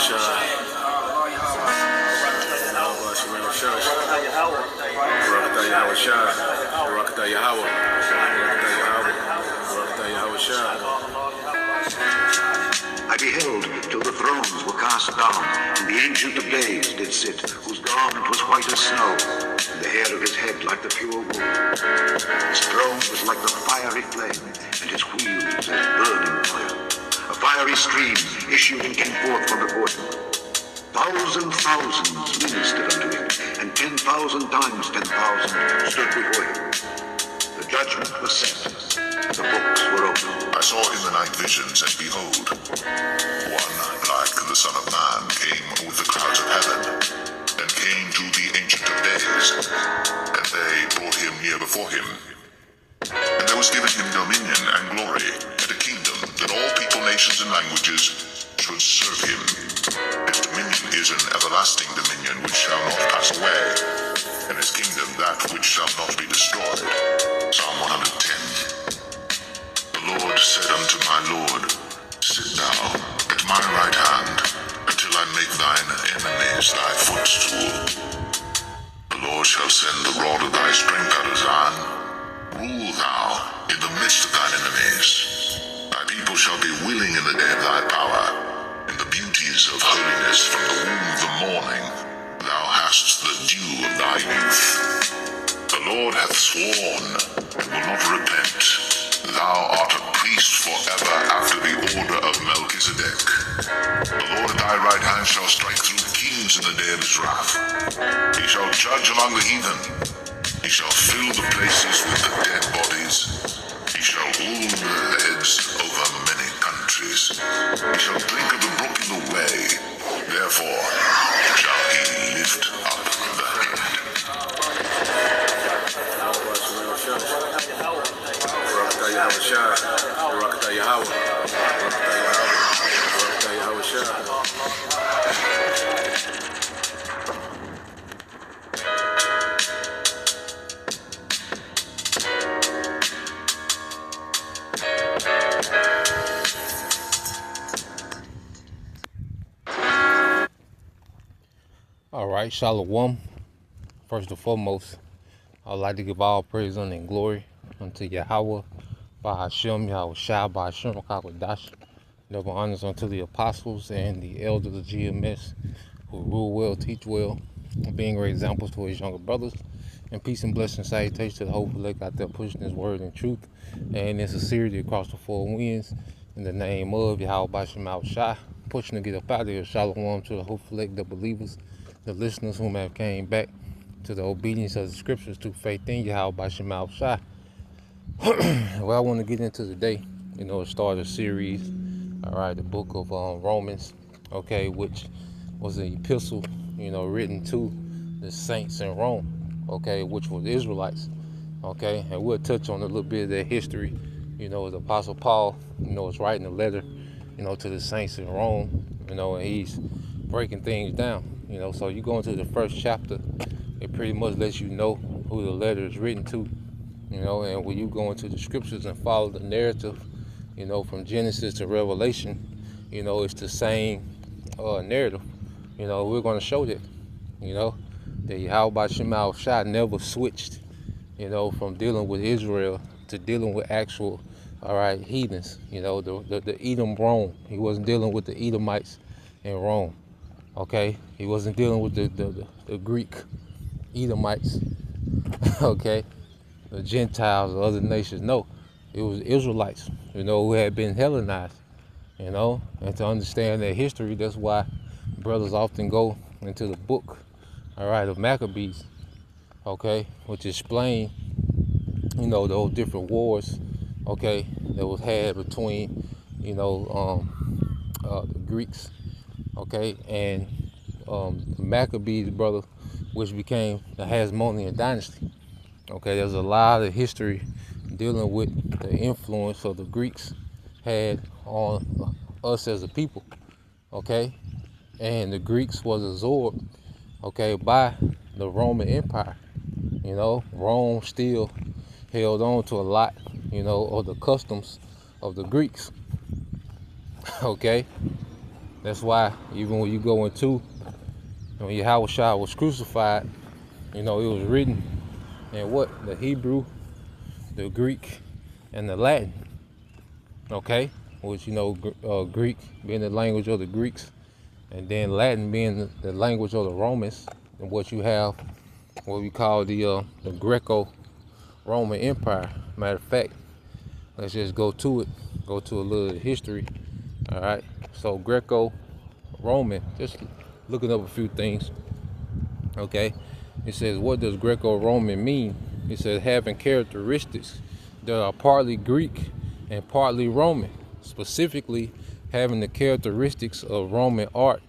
I beheld till the thrones were cast down, and the Ancient of Days did sit, whose garment was white as snow, and the hair of his head like the pure wool. His throne was like the fiery flame, and his wheels as burning fire. A fiery stream issued and came forth from before him. Thousands ministered unto him, and 10,000 times 10,000 stood before him. The judgment was set. The books were opened. I saw in the night visions, and behold, one like the Son of Man came with the clouds of heaven, and came to the Ancient of Days, and they brought him near before him. And there was given him dominion and glory, and a kingdom, that all people, nations, and languages should serve him. His dominion is an everlasting dominion which shall not pass away, and his kingdom that which shall not be destroyed. Psalm 110. The Lord said unto my Lord, Sit thou at my right hand, until I make thine enemies thy footstool. The Lord shall send the rod of thy strength out of Zion. Rule thou in the midst of thine enemies. Thy people shall be willing in the day of thy power. In the beauties of holiness from the womb of the morning, thou hast the dew of thy youth. The Lord hath sworn, and will not repent. Thou art a priest forever after the order of Melchizedek. The Lord at thy right hand shall strike through kings in the day of his wrath. He shall judge among the heathen. He shall fill the places with the dead bodies. He shall rule the heads over many countries. He shall drink of the brook in the way. Therefore shall he lift up the head. All right, Shalom. First and foremost, I would like to give all praise and glory unto Yahweh, by Hashem, Yahweh Shai, by Hashem, Kakadash. Double honors unto the apostles and the elders of GMS who rule well, teach well, being great examples to his younger brothers. And peace and blessing salutations to the whole elect out there pushing his word and truth and in sincerity across the four winds. In the name of Yahweh Bashem Yahweh Shai, pushing to get up out of here. Shalom to the whole elect, the believers, the listeners whom have came back to the obedience of the scriptures through faith in Yahweh Bashem Yahweh Shai. Well, I want to get into today, start a series, all right, the book of Romans, okay, which was an epistle, written to the saints in Rome, okay, which were the Israelites, okay, and we'll touch on a little bit of their history, the Apostle Paul, is writing a letter, to the saints in Rome, and he's breaking things down, so you go into the first chapter, it pretty much lets you know who the letter is written to, and when you go into the scriptures and follow the narrative, from Genesis to Revelation, it's the same narrative. We're going to show that, that Yahweh Bashem Yahweh Shai never switched, from dealing with Israel to dealing with actual, all right, heathens, the Edom Rome. He wasn't dealing with the Edomites in Rome, okay? He wasn't dealing with the Greek Edomites, okay? The Gentiles or other nations. No, it was Israelites, who had been Hellenized, and to understand their history, that's why brothers often go into the book, all right, of Maccabees, okay, which explain, those different wars, okay, that was had between, the Greeks, okay, and the Maccabees, brother, which became the Hasmonean dynasty. Okay, there's a lot of history dealing with the influence of the Greeks had on us as a people, okay? And the Greeks was absorbed, okay, by the Roman Empire. Rome still held on to a lot, of the customs of the Greeks, okay? That's why even when you go into, when Yahushua was crucified, it was written in what? The Hebrew, the Greek, and the Latin. Okay? Which, Greek being the language of the Greeks, and then Latin being the language of the Romans, and what you have, what we call the Greco-Roman Empire. Matter of fact, let's just go to it, go to a little history. All right, so Greco-Roman, just looking up a few things. Okay, it says, what does Greco-Roman mean? It says having characteristics that are partly Greek and partly Roman, specifically having the characteristics of Roman art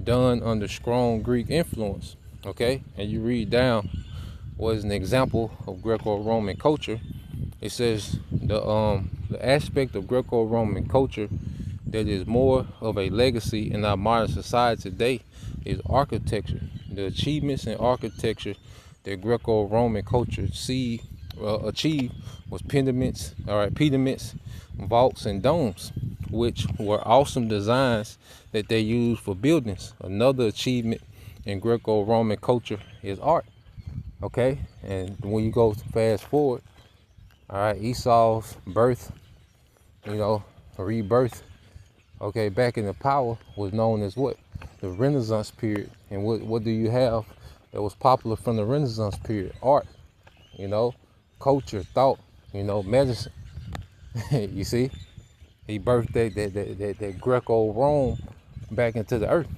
done under strong Greek influence. Okay, and you read down what is an example of Greco-Roman culture. It says the aspect of Greco-Roman culture that is more of a legacy in our modern society today is architecture. The achievements in architecture that Greco-Roman culture achieved was pediments, vaults, and domes, which were awesome designs that they used for buildings. Another achievement in Greco-Roman culture is art. Okay, and when you go fast forward, all right, Esau's birth, rebirth, okay, back in the power was known as what? The Renaissance period. And what do you have that was popular from the Renaissance period? Art, culture, thought, medicine. You see, he birthed that Greco-Rome back into the earth.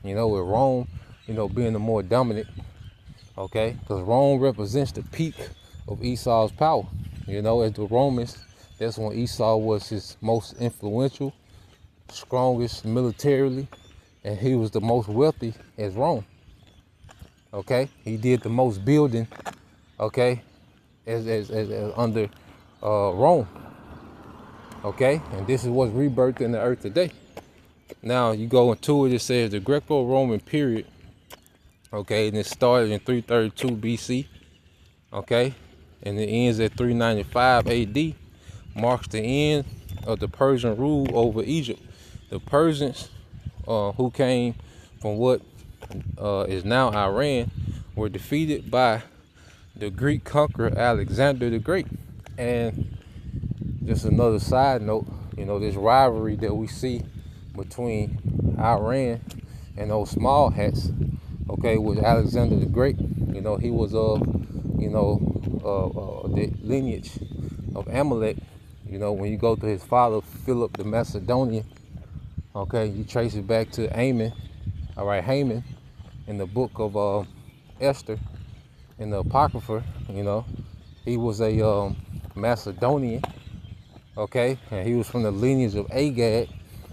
With Rome, being the more dominant. Okay, because Rome represents the peak of Esau's power. As the Romans, that's when Esau was his most influential, strongest militarily, and he was the most wealthy as Rome. Okay, he did the most building. Okay, as under Rome. Okay, and this is what's rebirthed in the earth today. Now you go into it. It says the Greco-Roman period. Okay, and it started in 332 BC. Okay, and it ends at 395 AD. Marks the end of the Persian rule over Egypt. The Persians, who came from what is now Iran, were defeated by the Greek conqueror Alexander the Great. And just another side note, this rivalry that we see between Iran and those small hats, okay, with Alexander the Great. He was of, the lineage of Amalek. When you go to his father, Philip the Macedonian, okay, you trace it back to Haman, Haman, in the book of Esther, in the Apocrypha, he was a Macedonian, okay, and he was from the lineage of Agag,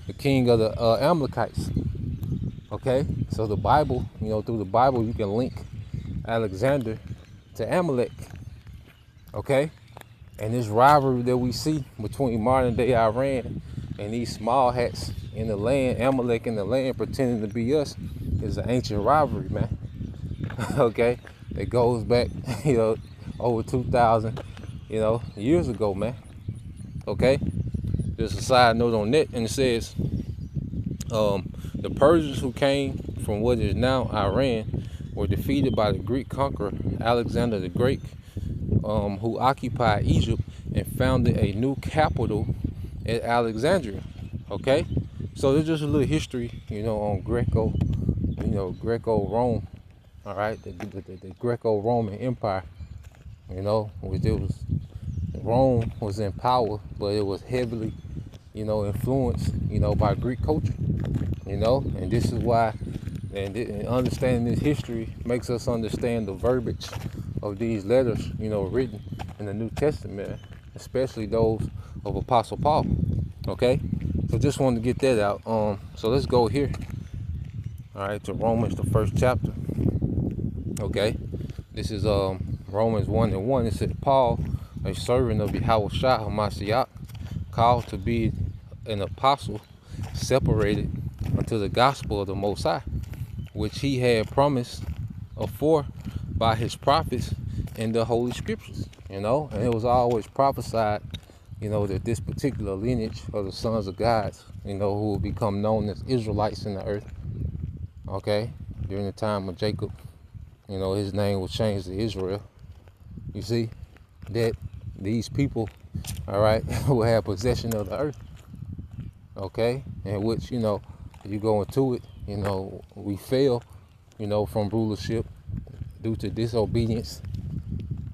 the king of the Amalekites. Okay, so the Bible, through the Bible, you can link Alexander to Amalek. Okay, and this rivalry that we see between modern day Iran and these small hats in the land, Amalek in the land pretending to be us, is an ancient rivalry, man. Okay, it goes back, over 2,000, years ago, man. Okay, just a side note on that, and it says, the Persians who came from what is now Iran were defeated by the Greek conqueror Alexander the Great, who occupied Egypt and founded a new capital at Alexandria. Okay, so there's just a little history, on Greco-Rome. All right, the Greco-Roman Empire. Which it was, Rome was in power, but it was heavily, influenced, by Greek culture. And this is why, and understanding this history makes us understand the verbiage of these letters, written in the New Testament, especially those of Apostle Paul. Okay, so just wanted to get that out. So let's go here. All right, to Romans, the first chapter. Okay, this is Romans 1:1. It said, Paul, a servant of Yahushua HaMashiach, called to be an apostle, separated unto the gospel of the Most High, which he had promised afore by his prophets in the Holy Scriptures. And it was always prophesied, that this particular lineage of the sons of God who will become known as Israelites in the earth. Okay, during the time of Jacob, his name was changed to Israel. You see that these people, all right, will have possession of the earth. Okay, in which you go into it, we fell, from rulership due to disobedience.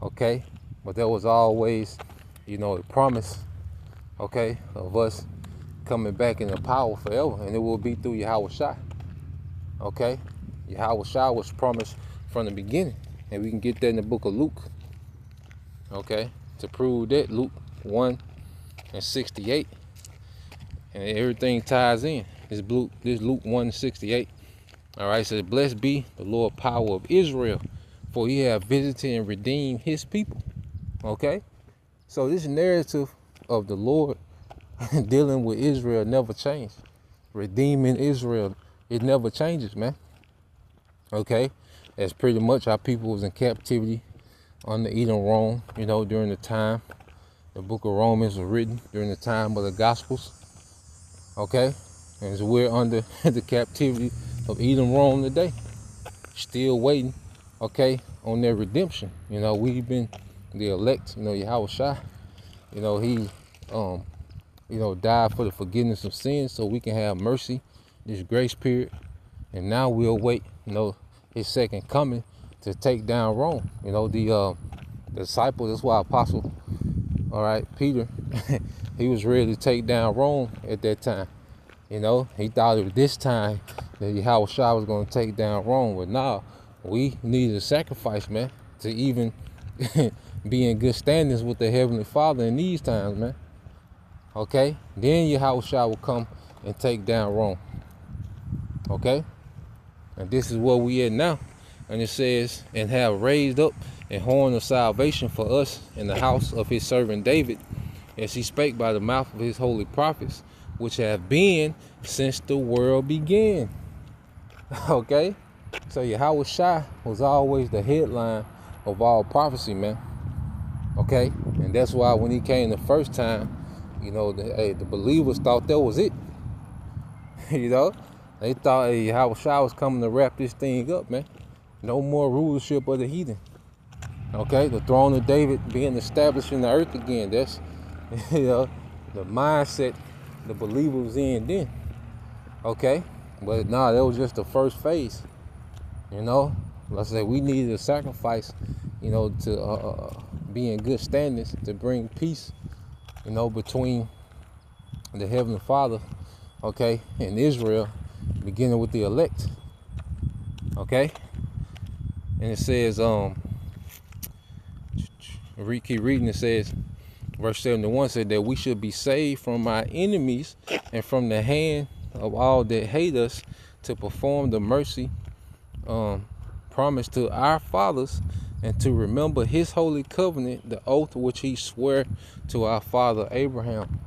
Okay, but there was always, a promise, okay, of us coming back in the power forever, and it will be through Yahushua. Okay, Yahushua was promised from the beginning, and we can get that in the book of Luke. Okay, to prove that, Luke 1:68, and everything ties in. This Luke 1:68. All right, says, "Blessed be the Lord power of Israel, for he hath visited and redeemed his people." Okay, so this narrative of the Lord dealing with Israel never changed. Redeeming Israel, it never changes, man. Okay, that's pretty much how people was in captivity under Edom, Rome, during the time the book of Romans was written, during the time of the Gospels. Okay, and so we're under the captivity of Edom, Rome today, still waiting, okay, on their redemption. We've been the elect, Yahushua, he died for the forgiveness of sins so we can have mercy, this grace period, and now we'll wait, his second coming to take down Rome. The disciples, that's why Apostle, all right, Peter, he was ready to take down Rome at that time. He thought at this time that Yahushua was going to take down Rome, but now we needed a sacrifice, man, to even be in good standings with the Heavenly Father in these times, man. Okay, then Yahushua will come and take down Rome. Okay, and this is where we at now. And it says, "And have raised up a horn of salvation for us in the house of his servant David, as he spake by the mouth of his holy prophets, which have been since the world began." Okay, so Yahushua was always the headline of all prophecy, man. Okay, and that's why when he came the first time, the believers thought that was it. They thought Yahushua was coming to wrap this thing up, man. No more rulership of the heathen. Okay, the throne of David being established in the earth again. That's, the mindset the believer was in then. Okay, but nah, that was just the first phase. Let's say we needed a sacrifice, to be in good standings, to bring peace, between the Heavenly Father, okay, and Israel, beginning with the elect. Okay, and it says, keep reading. It says, verse 71 said that we should be saved from our enemies and from the hand of all that hate us, to perform the mercy promised to our fathers, and to remember his holy covenant, the oath which he swore to our father Abraham.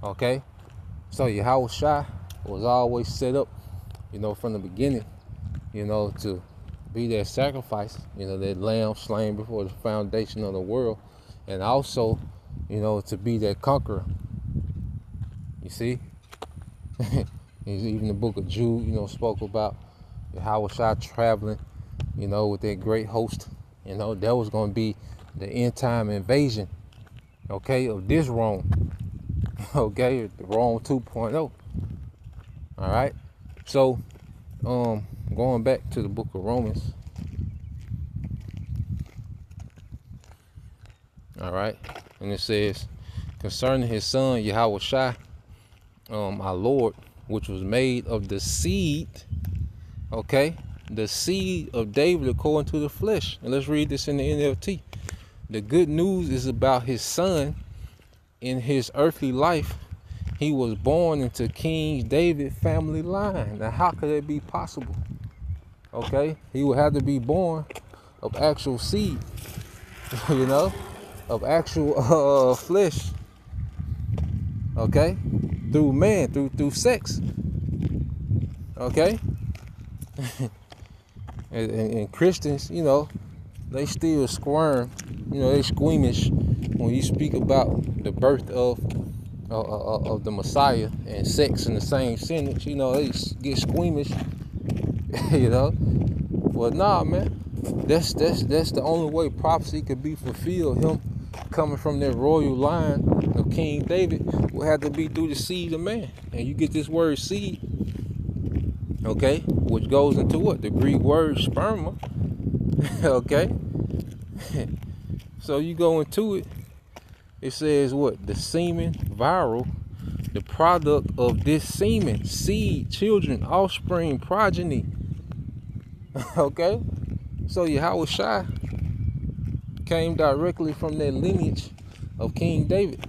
Okay, so Yahushua was always set up, from the beginning, to be that sacrifice, that lamb slain before the foundation of the world, and also, to be that conqueror. You see, even the book of Jude, spoke about Yahushua traveling, with that great host. That was going to be the end time invasion, okay, of this Rome, okay, the Rome 2.0. All right, so going back to the book of Romans. All right, and it says, concerning his son Yahushua, our Lord, which was made of the seed, okay, the seed of David according to the flesh. And let's read this in the NLT. The good news is about his son. In his earthly life, he was born into King David family line. Now, how could that be possible? Okay, he would have to be born of actual seed, of actual flesh. Okay, through man, through sex. Okay. and Christians, they still squirm, they squeamish when you speak about the birth of of the Messiah and sex in the same sentence, you know, they get squeamish, you know. Well, nah, man, that's the only way prophecy could be fulfilled. Him coming from that royal line of King David will have to be through the seed of man, and you get this word seed, okay, which goes into what? The Greek word sperma, okay. So you go into it. It says what? The semen, viral, the product of this semen, seed, children, offspring, progeny. Okay? So Yahweh Shai came directly from that lineage of King David.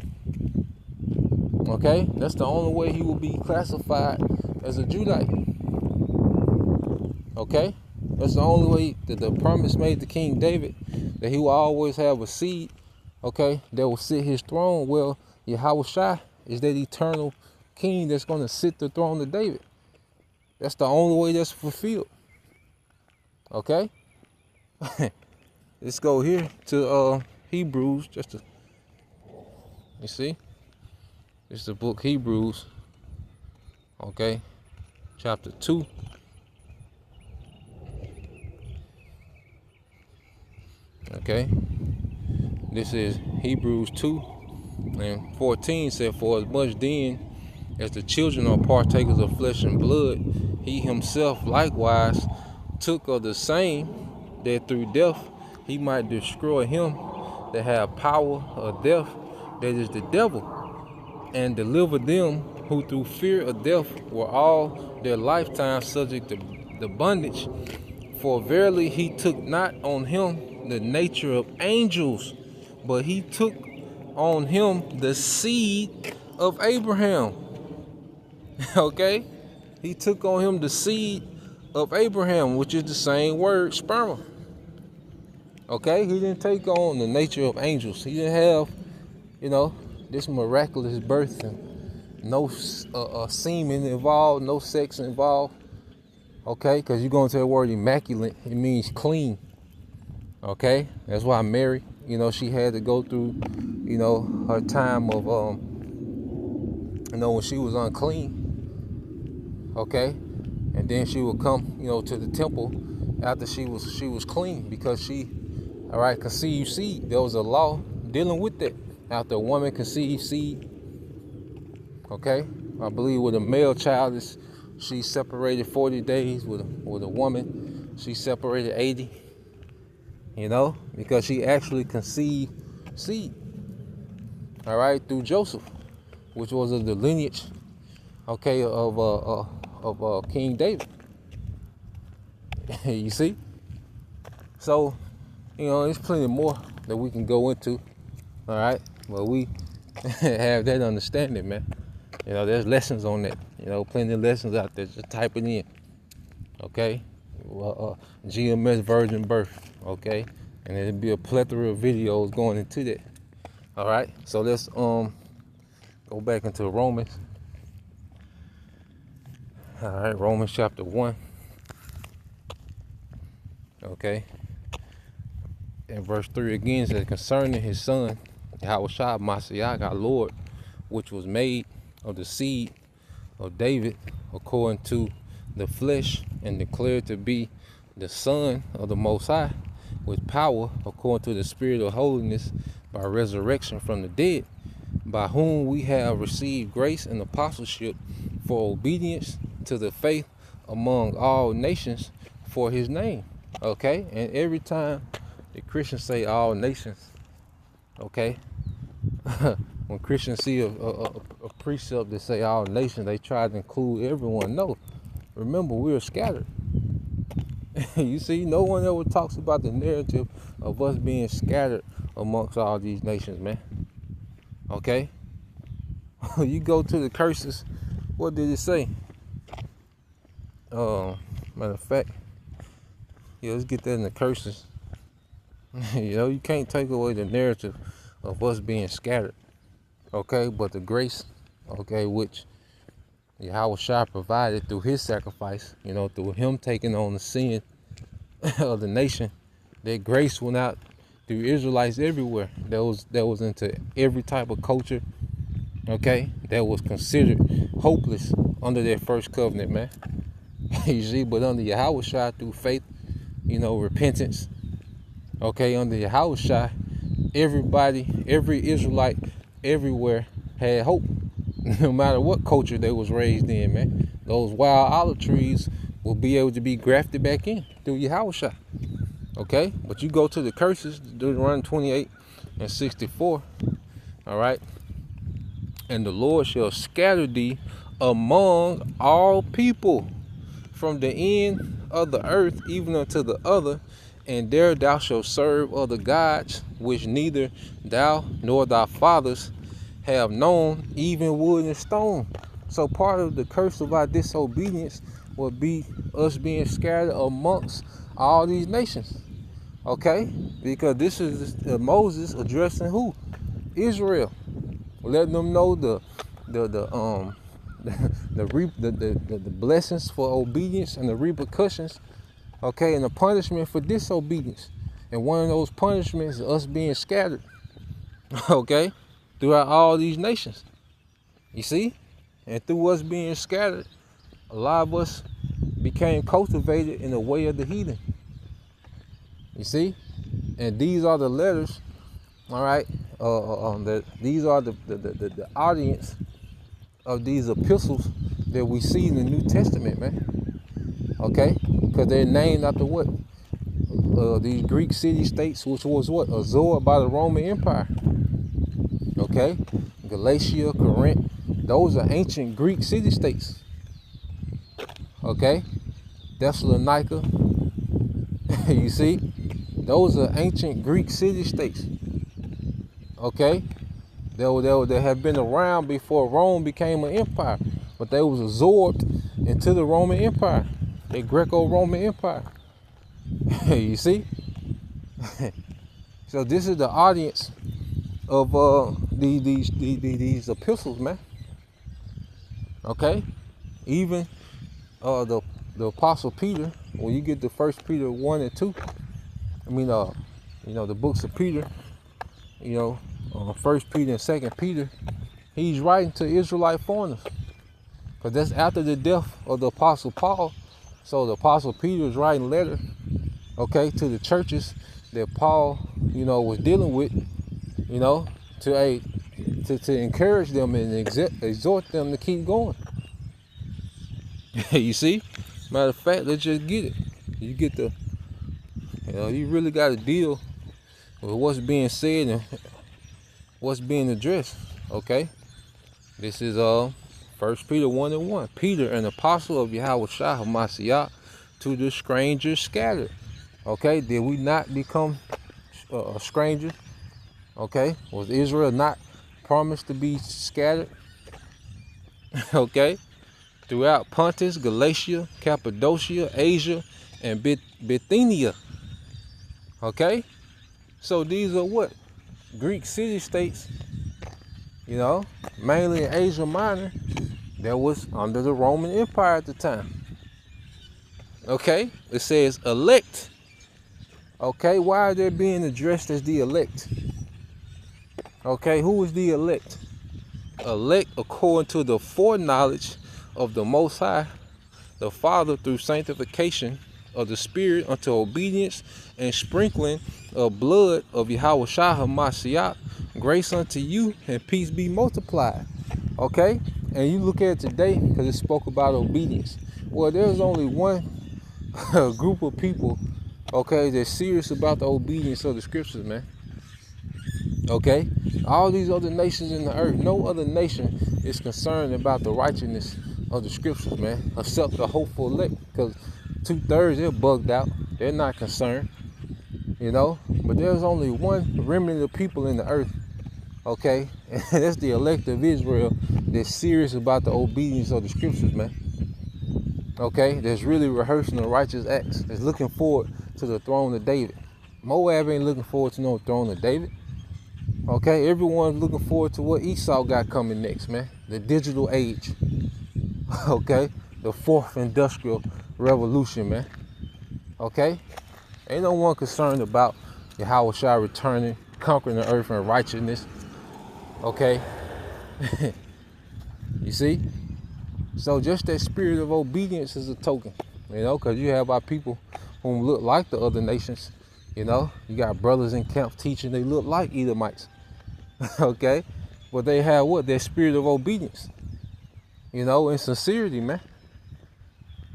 Okay? That's the only way he will be classified as a Judite. Okay? That's the only way that the promise made to King David, that he will always have a seed, okay, that will sit his throne. Well, Yahweh Shai is that eternal king that's going to sit the throne of David. That's the only way that's fulfilled. Okay? Let's go here to Hebrews, just to, you see? It's the book Hebrews, okay, chapter 2. Okay, this is Hebrews 2 and 14 said, for as much then as the children are partakers of flesh and blood, he himself likewise took of the same, that through death he might destroy him that have power of death, that is the devil, and deliver them who through fear of death were all their lifetime subject to the bondage. For verily he took not on him the nature of angels, but he took on him the seed of Abraham. Okay? He took on him the seed of Abraham, which is the same word, sperma. Okay? He didn't take on the nature of angels. He didn't have, you know, this miraculous birth and no semen involved, no sex involved. Okay? Because you're going to the word immaculate, it means clean. Okay, that's why Mary, you know, she had to go through, you know, her time of, you know, when she was unclean. Okay, and then she would come, you know, to the temple after she was clean, because she, all right, conceived seed. There was a law dealing with that. After a woman conceived seed, okay, I believe with a male child, she separated 40 days. With a woman, she separated 80. You know, because she actually conceived seed, all right, through Joseph, which was of the lineage, okay, of King David. You see? So, you know, there's plenty more that we can go into, all right, but we have that understanding, man. You know, there's lessons on that. You know, plenty of lessons out there. Just type it in, okay? GMS virgin birth, okay, and it'll be a plethora of videos going into that. All right, so let's go back into Romans. All right, Romans chapter 1, okay, and verse 3 again says, concerning his son Yahweh Shai Mashiach our Lord, which was made of the seed of David according to the flesh, and declared to be the Son of the Most High, with power according to the Spirit of holiness, by resurrection from the dead, by whom we have received grace and apostleship for obedience to the faith among all nations for his name. Okay, and every time the Christians say all nations, okay, when Christians see a precept that say all nations, they try to include everyone. No, remember, we are scattered. You see, no one ever talks about the narrative of us being scattered amongst all these nations, man. Okay? You go to the curses, what did it say? Matter of fact, yeah, let's get that in the curses. You know, you can't take away the narrative of us being scattered. Okay? But the grace, okay, which Yahweh Shai provided through his sacrifice, you know, through him taking on the sin of the nation, that grace went out through Israelites everywhere. That was into every type of culture, okay, that was considered hopeless under that first covenant, man. You see, but under Yahweh through faith, repentance, okay, under Yahweh, everybody, every Israelite, everywhere had hope, no matter what culture they was raised in, man. Those wild olive trees will be able to be grafted back in through Yahweh. Okay, but you go to the curses, Deuteronomy 28:64, all right, and the Lord shall scatter thee among all people from the end of the earth even unto the other, and there thou shalt serve other gods, which neither thou nor thy fathers have known, even wood and stone. So part of the curse of our disobedience would be us being scattered amongst all these nations. Okay? Because this is Moses addressing who? Israel. Letting them know the blessings for obedience and the repercussions, okay, and the punishment for disobedience. And one of those punishments is us being scattered, okay, throughout all these nations. You see? And through us being scattered, a lot of us became cultivated in the way of the heathen. You see? And these are the letters, all right, these are the audience of these epistles that we see in the New Testament, man. Okay? Because they're named after what? These Greek city-states, which was what? Absorbed by the Roman Empire. Okay? Galatia, Corinth, those are ancient Greek city-states. Okay? Thessalonica, you see? Those are ancient Greek city-states. Okay? They have been around before Rome became an empire, but they was absorbed into the Roman Empire, the Greco-Roman Empire. You see? So this is the audience of these epistles, man. Okay? Even the Apostle Peter, when you get to 1 Peter 1 and 2, the books of Peter, 1 Peter and 2 Peter, he's writing to Israelite foreigners. Because that's after the death of the Apostle Paul. So the Apostle Peter is writing letter, okay, to the churches that Paul, was dealing with, to encourage them and exhort them to keep going. You see? Matter of fact, let's just get it. You get you really got to deal with what's being said and what's being addressed. Okay? This is 1 Peter 1 and 1. Peter, an apostle of Yahweh Shah HaMashiach, to the strangers scattered. Okay? Did we not become a stranger? Okay? Was Israel not promised to be scattered? Okay? Throughout Pontus, Galatia, Cappadocia, Asia, and Bithynia. Okay? So these are what? Greek city-states, mainly in Asia Minor, that was under the Roman Empire at the time. Okay? It says elect. Okay? Why are they being addressed as the elect? Okay? Who is the elect? Elect according to the foreknowledge of the Most High, the Father, through sanctification of the Spirit unto obedience and sprinkling of blood of Yahweh Shah HaMashiach, grace unto you and peace be multiplied. Okay? And you look at it today, because it spoke about obedience. Well, there's only one group of people, okay, that's serious about the obedience of the scriptures, man. Okay? All these other nations in the earth, no other nation is concerned about the righteousness of the scriptures, man, except the hopeful elect, because 2/3 they're bugged out. They're not concerned, but there's only one remnant of people in the earth, okay, and that's the elect of Israel that's serious about the obedience of the scriptures, man. Okay, that's really rehearsing the righteous acts, that's looking forward to the throne of David. Moab ain't looking forward to no throne of David. Okay, everyone's looking forward to what Esau got coming next, man. The digital age. Okay, the fourth industrial revolution, man. Okay, ain't no one concerned about Yahweh Shah returning, conquering the earth in righteousness. Okay, You see? So just that spirit of obedience is a token, because you have our people who look like the other nations. You got brothers in camp teaching they look like Edomites. Okay? But they have what? That spirit of obedience. And sincerity, man.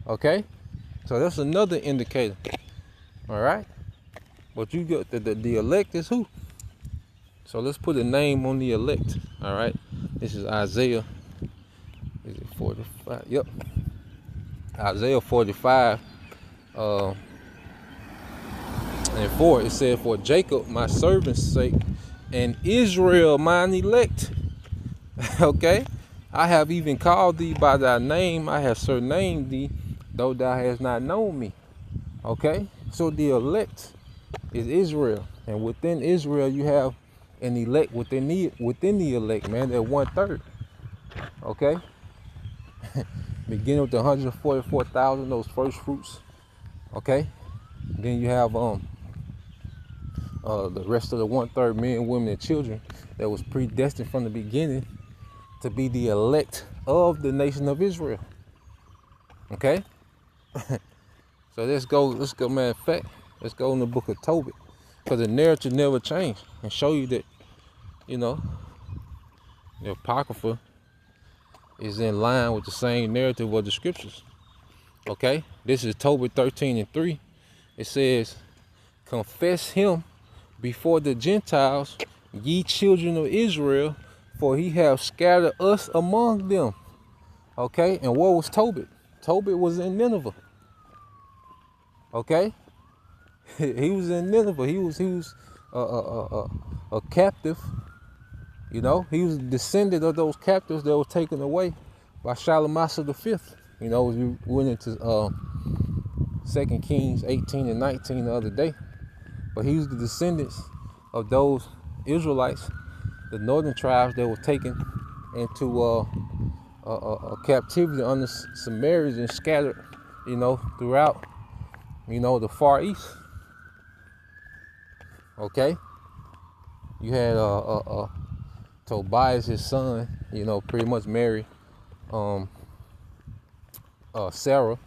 Okay? So that's another indicator. All right? But you got the elect is who? So let's put a name on the elect. All right? This is Isaiah. Is it 45? Yep. Isaiah 45. And 4, it said, "For Jacob, my servant's sake, and Israel, mine elect." Okay? "I have even called thee by thy name. I have surnamed thee, though thou hast not known me." Okay? So the elect is Israel. And within Israel, you have an elect within the elect, man. They're 1/3. Okay? Beginning with the 144,000, those first fruits. Okay? Then you have the rest of the 1/3 men, women, and children that was predestined from the beginning to be the elect of the nation of Israel. Okay? So let's go, matter of fact, let's go in the book of Tobit. Because the narrative never changed, and show you that, the Apocrypha is in line with the same narrative of the scriptures. Okay? This is Tobit 13:3. It says, "Confess him before the Gentiles, ye children of Israel, for he hath scattered us among them." Okay? And where was Tobit? Tobit was in Nineveh. Okay? He was in Nineveh. He was a captive. He was a descendant of those captives that were taken away by Shalmaneser V. As we went into 2 Kings 18 and 19 the other day. But he was the descendants of those Israelites, the northern tribes that were taken into captivity under Samaritans and scattered, throughout, the Far East. Okay? You had Tobias, his son, pretty much married Sarah,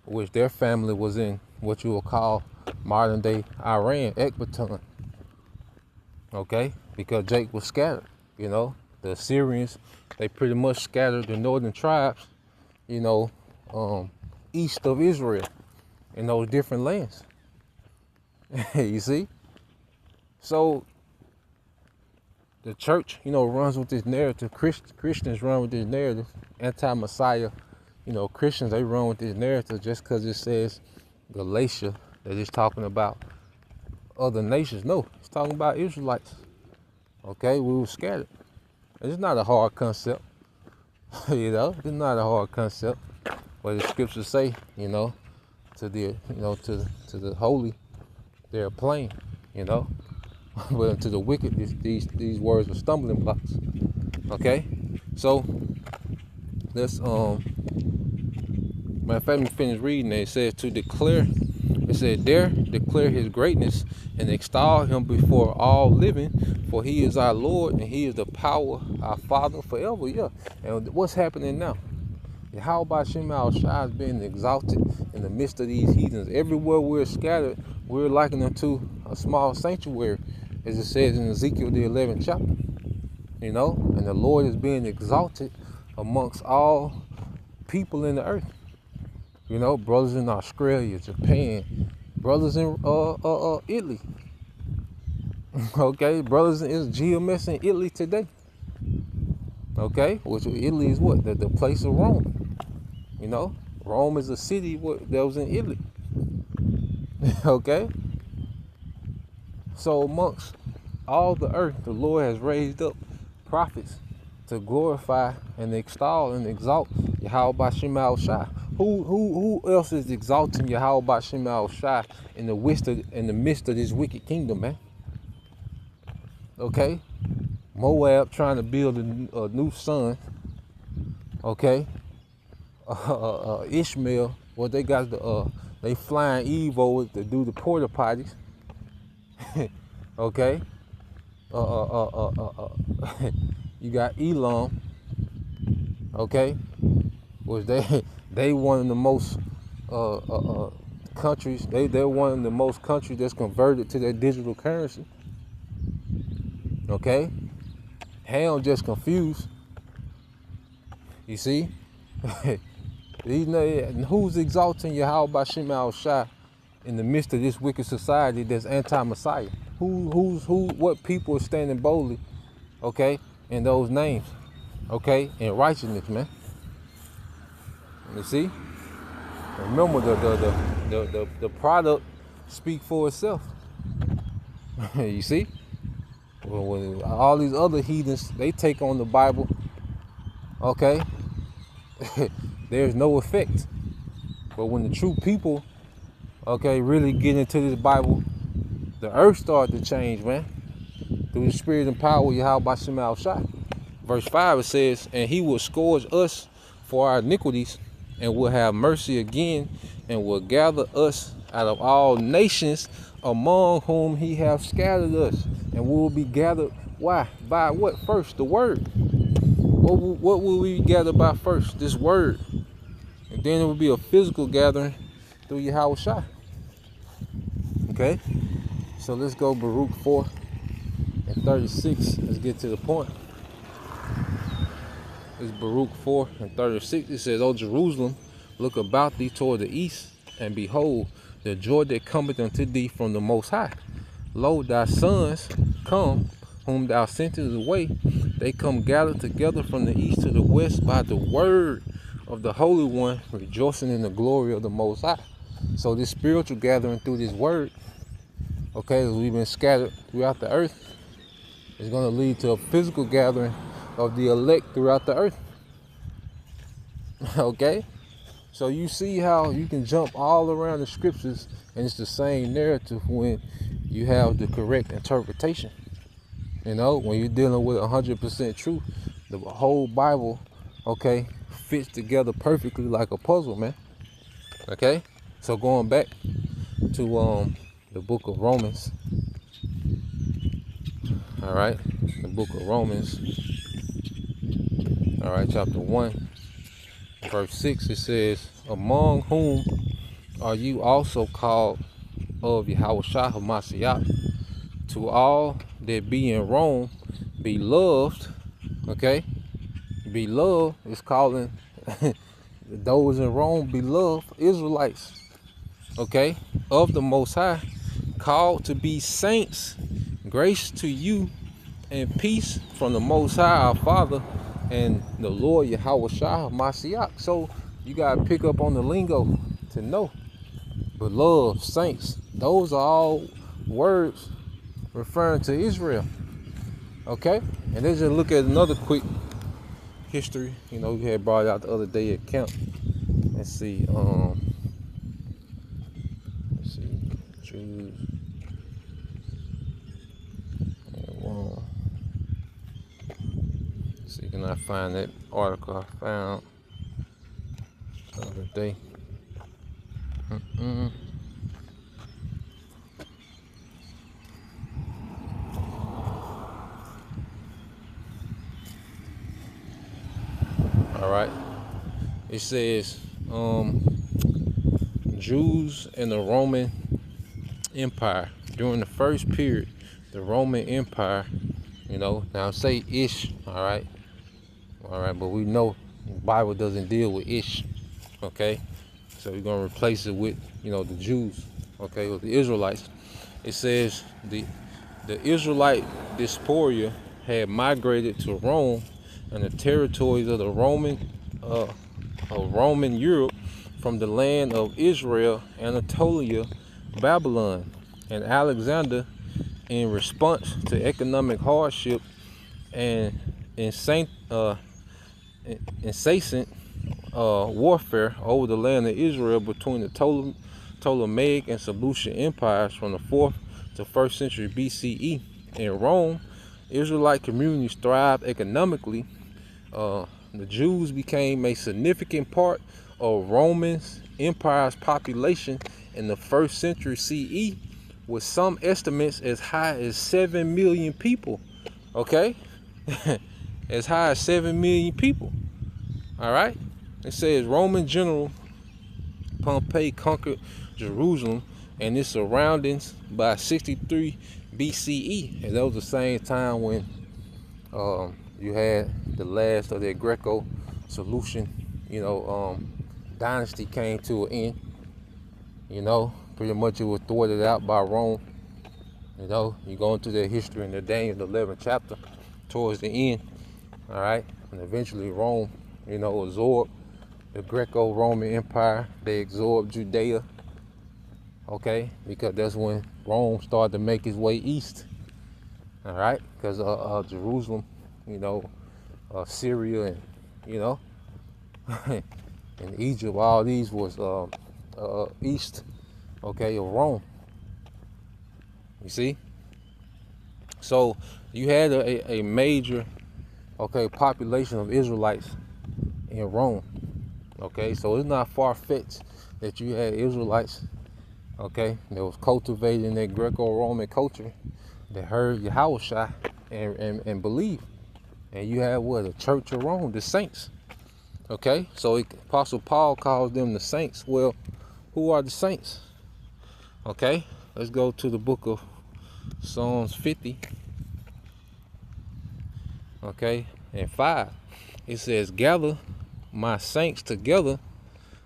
which their family was in what you would call modern day Iran, Ecbatana. Okay? Because Jake was scattered, The Assyrians, they pretty much scattered the northern tribes, east of Israel in those different lands. You see? So the church, runs with this narrative. Christians run with this narrative. Anti-Messiah, Christians, they run with this narrative just because it says Galatia, that it's talking about other nations. No, it's talking about Israelites. Okay, we were scattered. It's not a hard concept. It's not a hard concept. But the scriptures say, to the holy, they're plain, But to the wicked, these words are stumbling blocks. Okay? So let's matter of fact, let me finish reading it. It says declare his greatness and extol him before all living, for he is our Lord and he is the power, our Father forever. Yeah. And what's happening now? Yahweh Shem Al-Shai is being exalted in the midst of these heathens. Everywhere we're scattered, we're likened unto a small sanctuary, as it says in Ezekiel the 11th chapter. And the Lord is being exalted amongst all people in the earth. Brothers in Australia, Japan, brothers in Italy. Okay, brothers in GMS in Italy today. Okay, which Italy is what? The place of Rome. Rome is a city that was in Italy. Okay? So amongst all the earth, the Lord has raised up prophets to glorify and extol and exalt Yahweh Shem Al-Shai. Who else is exalting Yahweh Shem Al-Shai in the midst of this wicked kingdom, man? Okay? Moab trying to build a new son. Okay? Ishmael, they got they flying Eve over to do the porta potties. You got Elam, okay, which they one of the most countries. They're one of the most countries that's converted to their digital currency. Okay, Ham just confused. You see, who's exalting Yahweh Bashim Al-Shai in the midst of this wicked society that's anti-Messiah? What people are standing boldly, okay, in those names, okay, in righteousness, man. You see? Remember, the product speak for itself. You see? When all these other heathens, they take on the Bible, okay, there's no effect. But when the true people, okay, really get into this Bible, the earth started to change, man, through the spirit and power of Yahweh Bashim Al-Shai. Verse 5, it says, and he will scourge us for our iniquities, and will have mercy again, and will gather us out of all nations among whom he hath scattered us. And we will be gathered, why? By what? First, the word. What will we gather by first? This word. And then it will be a physical gathering through Yahweh Shai. Okay? So let's go Baruch 4 and 36. Let's get to the point. It's Baruch 4 and 36. It says, O Jerusalem, look about thee toward the east, and behold, the joy that cometh unto thee from the Most High. Lo, thy sons come, whom thou sentest away. They come gathered together from the east to the west by the word of the Holy One, rejoicing in the glory of the Most High. So this spiritual gathering through this word, okay, as we've been scattered throughout the earth, is going to lead to a physical gathering of the elect throughout the earth. Okay? So you see how you can jump all around the scriptures and it's the same narrative when you have the correct interpretation. You know, when you're dealing with 100% truth, the whole Bible, okay, fits together perfectly like a puzzle, man. Okay? So going back to the book of Romans. All right? The book of Romans. All right, chapter 1, verse 6, it says, among whom are you also called of Yahushua HaMashiach, to all that be in Rome, beloved, okay? Beloved is calling those in Rome beloved Israelites, okay? Of the Most High, called to be saints, grace to you and peace from the Most High, our Father, and the Lord Yahushua HaMashiach. So you gotta pick up on the lingo to know. Beloved, saints, those are all words referring to Israel. Okay? And let's just look at another quick history. You know, we had brought out the other day at camp. Let's see, Jews. See, can I find that article I found the other day? All right. It says, Jews and the Roman Empire. During the first period, the Roman Empire, you know, now say Ish, all right, but we know the Bible doesn't deal with Ish, okay? So we're gonna replace it with, you know, the Jews, okay, with the Israelites. It says the Israelite diaspora had migrated to Rome and the territories of the Roman Europe from the land of Israel, Anatolia, Babylon, and Alexander, in response to economic hardship and incessant warfare over the land of Israel between the Ptolemaic and Seleucid empires from the 4th to 1st century BCE. In Rome, Israelite communities thrived economically. The Jews became a significant part of Roman Empire's population in the 1st century CE, with some estimates as high as 7 million people. Okay? as high as 7 million people. All right. It says Roman general Pompey conquered Jerusalem and its surroundings by 63 BCE, and that was the same time when you had the last of the Greco solution, dynasty came to an end. Pretty much it was thwarted out by Rome. You go into their history in the Daniel 11th chapter towards the end. All right, and eventually Rome, absorbed the Greco-Roman Empire. They absorbed Judea. Okay, because that's when Rome started to make its way east. All right, because Jerusalem, Syria, and and Egypt, all these was east, okay, of Rome. You see? So you had a major, population of Israelites in Rome. Okay, so it's not far-fetched that you had Israelites, that was cultivating their Greco-Roman culture, that heard Yahushua and believed. And you had the Church of Rome, the saints. Okay, so Apostle Paul calls them the saints. Well, who are the saints? Okay, let's go to the book of Psalms 50. Okay, and 5. It says, gather my saints together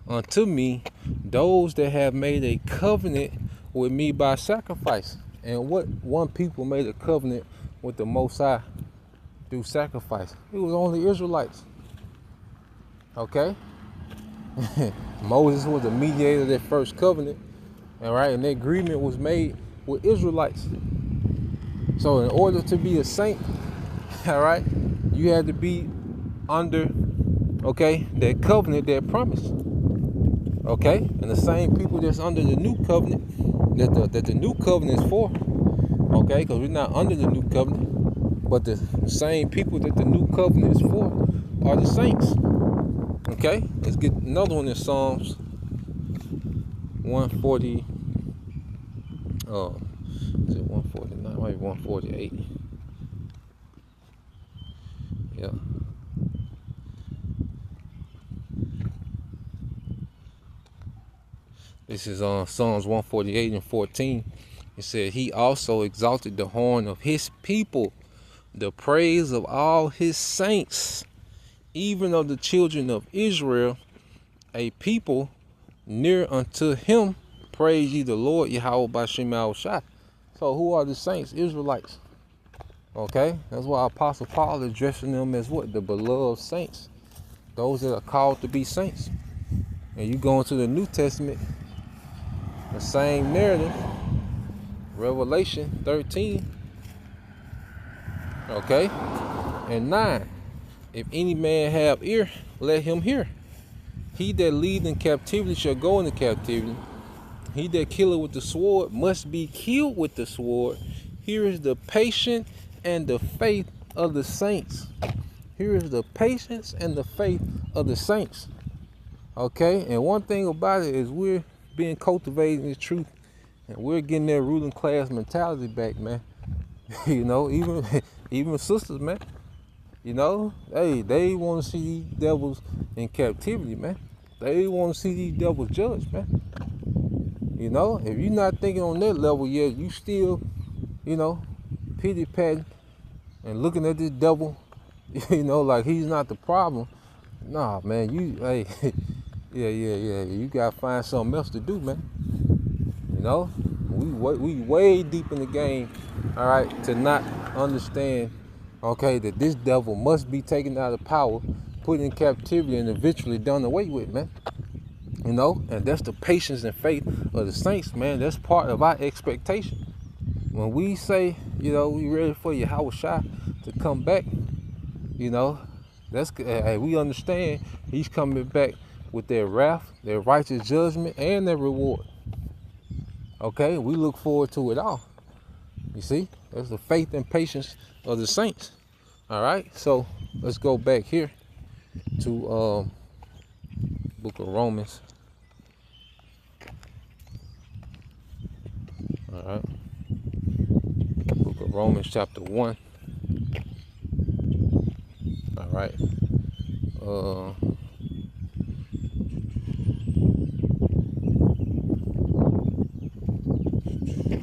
unto me, those that have made a covenant with me by sacrifice. And what one people made a covenant with the Most High through sacrifice? It was only Israelites. Okay? Moses was the mediator of that first covenant. All right, and the agreement was made with Israelites. So in order to be a saint, all right, you had to be under, that covenant, that promise. Okay, and the same people that's under the new covenant, that the new covenant is for. Okay, because we're not under the new covenant, but the same people that the new covenant is for are the saints. Okay, let's get another one in Psalms 140. Is it 149? Maybe 148. Yeah. This is on Psalms 148 and 14. It said, he also exalted the horn of his people, the praise of all his saints, even of the children of Israel, a people near unto him. Praise ye the Lord, Yahweh B'Shem Yahushua. So who are the saints? Israelites. Okay, that's why Apostle Paul is addressing them as what? The beloved saints. Those that are called to be saints. And you go into the New Testament, the same narrative, Revelation 13, okay, and 9. If any man have ear, let him hear. He that lead in captivity shall go into captivity. He that killeth with the sword must be killed with the sword. Here is the patience and the faith of the saints. Here is the patience and the faith of the saints. Okay, and one thing about it is we're being cultivated in the truth, and we're getting that ruling class mentality back, man. Even sisters, man. Hey, they want to see these devils in captivity, man. They want to see these devils judged, man. If you're not thinking on that level yet, you still, pity-patting and looking at this devil, like he's not the problem. Nah, man, hey, yeah, you gotta find something else to do, man. We way deep in the game, all right, to not understand, that this devil must be taken out of power, put in captivity, and eventually done away with, man. And that's the patience and faith of the saints, man. That's part of our expectation. When we say, we ready for Yahushua to come back, we understand he's coming back with their wrath, their righteous judgment, and their reward. Okay, we look forward to it all. You see, that's the faith and patience of the saints. All right, so let's go back here to book of Romans. All right, book of Romans chapter 1. right.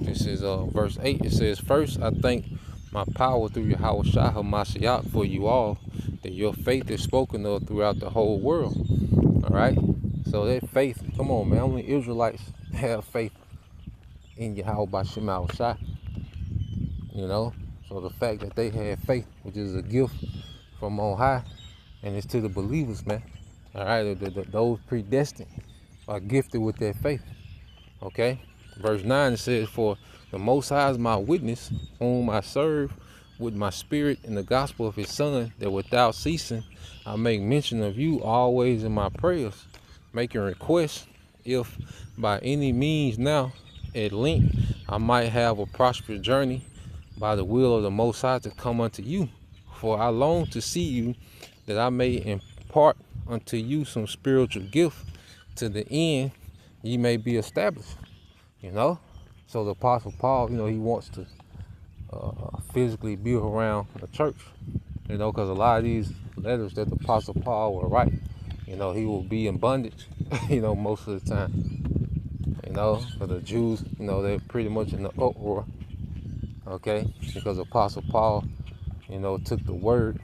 This is verse 8. It says, "First, I thank my power through Yahweh Shai HaMashiach for you all, that your faith is spoken of throughout the whole world." All right. So that faith, come on, man. Only Israelites have faith in Yahweh B'Shem Yahushua. You know. So the fact that they have faith, which is a gift from on high, and it's to the believers, man. All right. Those predestined are gifted with their faith. Okay. Verse 9, it says, "For the Most High is my witness, whom I serve with my spirit in the gospel of his Son, that without ceasing I make mention of you always in my prayers, making requests, if by any means now at length I might have a prosperous journey by the will of the Most High to come unto you. For I long to see you, that I may impart unto you some spiritual gift, to the end ye may be established." You know, so the Apostle Paul, you know, he wants to physically be around the church, you know, because a lot of these letters that the Apostle Paul will write, you know, he will be in bondage, you know, most of the time, you know, for the Jews, you know, they're pretty much in the uproar, okay, because Apostle Paul, you know, took the word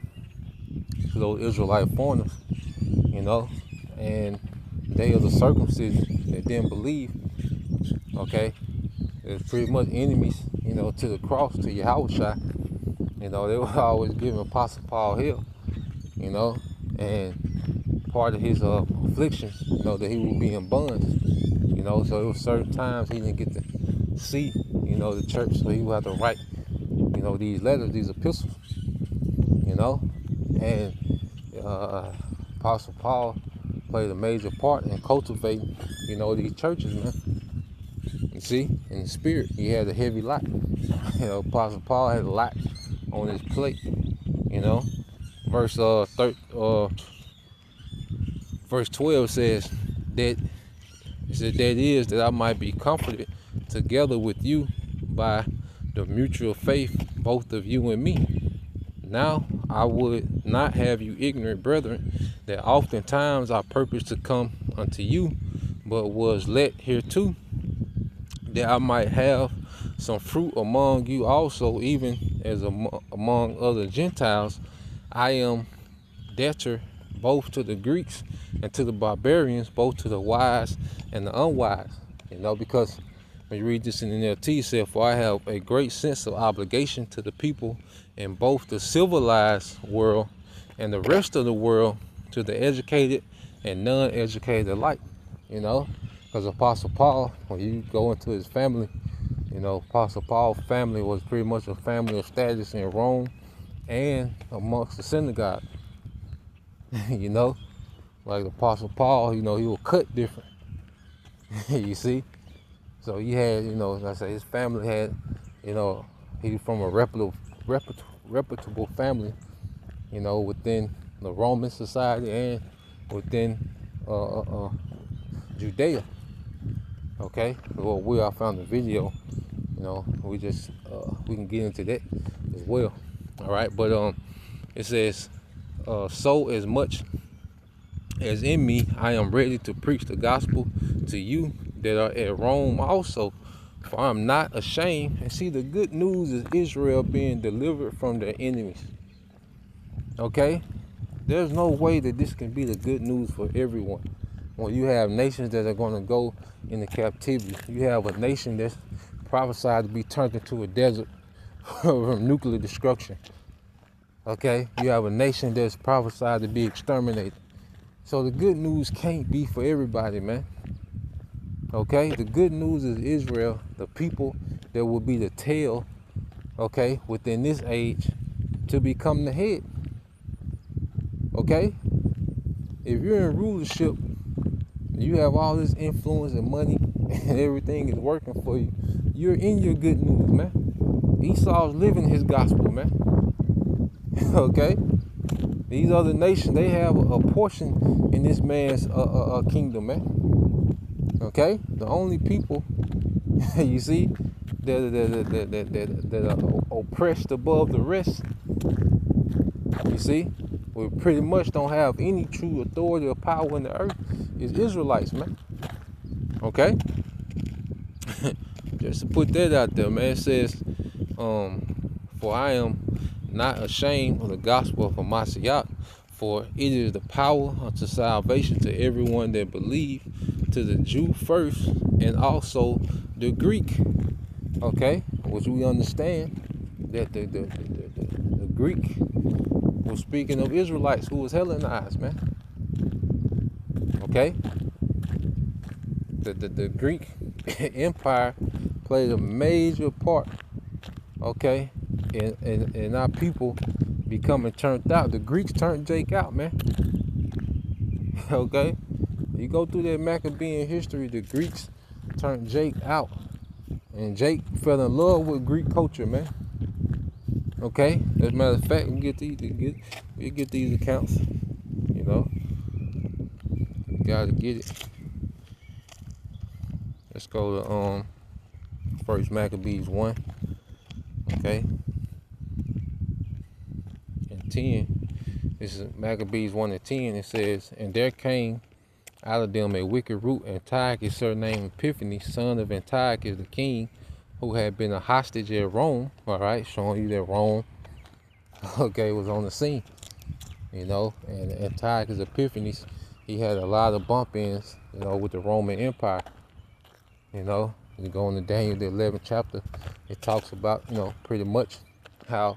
to those Israelite foreigners, you know, and they of the circumcision that didn't believe. Okay, it's pretty much enemies, you know, to the cross, to Yahushua. You know, they were always giving Apostle Paul hell, you know, and part of his afflictions, you know, that he would be in bonds, you know, so it was certain times he didn't get to see, you know, the church, so he would have to write, you know, these letters, these epistles, you know, and Apostle Paul played a major part in cultivating, you know, these churches, man. You see, in the spirit, he had a heavy lot. You know, Apostle Paul had a lot on his plate. You know, verse 12 says that that I might be comforted together with you by the mutual faith, both of you and me. Now I would not have you ignorant, brethren, that oftentimes I purposed to come unto you, but was let hereto, that I might have some fruit among you also, even as among other Gentiles. I am debtor both to the Greeks and to the barbarians, both to the wise and the unwise. You know, because when you read this in the NLT, it says, "For I have a great sense of obligation to the people in both the civilized world and the rest of the world, to the educated and non-educated alike." You know, because Apostle Paul, when you go into his family, you know, Apostle Paul's family was pretty much a family of status in Rome and amongst the synagogue. You know, like Apostle Paul, you know, he was cut different. You see? So he had, you know, like I say, his family had, you know, he was from a reputable family, you know, within the Roman society and within Judea. Okay, well, I found the video, you know, we can get into that as well. All right, but it says, "So as much as in me, I am ready to preach the gospel to you that are at Rome also, for I am not ashamed." And see, the good news is Israel being delivered from their enemies. Okay, there's no way that this can be the good news for everyone. When you have nations that are going to go into captivity, you have a nation that's prophesied to be turned into a desert from nuclear destruction. Okay, you have a nation that's prophesied to be exterminated. So the good news can't be for everybody, man. Okay, the good news is Israel, the people that will be the tail, okay, within this age, to become the head. Okay, if you're in rulership, you have all this influence and money, and everything is working for you, you're in your good news, man. Esau's living his gospel, man. Okay, these other nations, they have a portion in this man's kingdom, man. Okay, the only people you see that are oppressed above the rest, you see, we pretty much don't have any true authority or power in the earth is Israelites, man. Okay? Just to put that out there, man. It says, for I am not ashamed of the gospel of Mashiach, for it is the power unto salvation to everyone that believe, to the Jew first, and also the Greek. Okay? Which we understand that the Greek was speaking of Israelites who was Hellenized, man. Okay? The Greek Empire played a major part, okay, in our people becoming turned out. The Greeks turned Jake out, man. Okay? You go through that Maccabean history, the Greeks turned Jake out. And Jake fell in love with Greek culture, man. Okay? As a matter of fact, we get these accounts. You know? You gotta get it. Let's go to First Maccabees 1. Okay? And 10. This is Maccabees 1 and 10. It says, and there came out of them a wicked root, Antiochus, surnamed Epiphanes, son of Antiochus the king, who had been a hostage at Rome. All right, showing you that Rome, okay, was on the scene. You know, and Antiochus Epiphanes, he had a lot of bump-ins, you know, with the Roman Empire. You know, you go into Daniel, the 11th chapter, it talks about, you know, pretty much how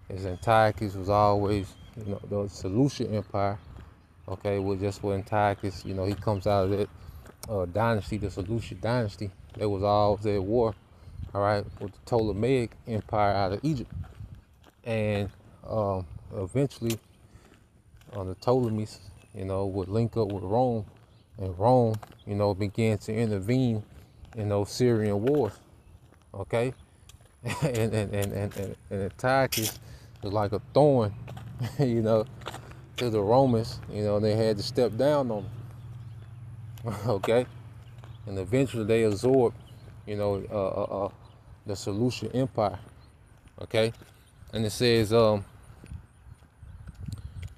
as Antiochus was always, you know, the Seleucid Empire, okay, was just for Antiochus, you know, he comes out of that dynasty, the Seleucid dynasty. They was always at war, all right, with the Ptolemaic Empire out of Egypt. And eventually, the Ptolemies, you know, would link up with Rome, and Rome, you know, began to intervene in those Syrian wars, okay? and Antiochus was like a thorn, you know, to the Romans. You know, they had to step down on them, okay? And eventually they absorbed, you know, the Seleucid Empire, okay? And it says,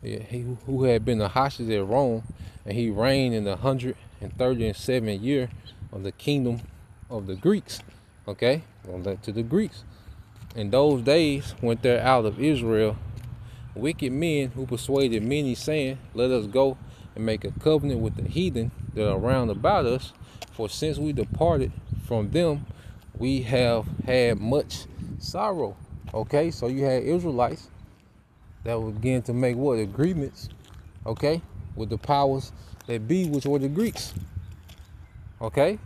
he who had been a hostage at Rome, and he reigned in the 137th year of the kingdom of the Greeks, okay? On that to the Greeks. In those days went there out of Israel wicked men who persuaded many, saying, let us go and make a covenant with the heathen that are round about us, for since we departed from them, we have had much sorrow. Okay, so you had Israelites that would begin to make what? Agreements, okay, with the powers that be, which were the Greeks. Okay?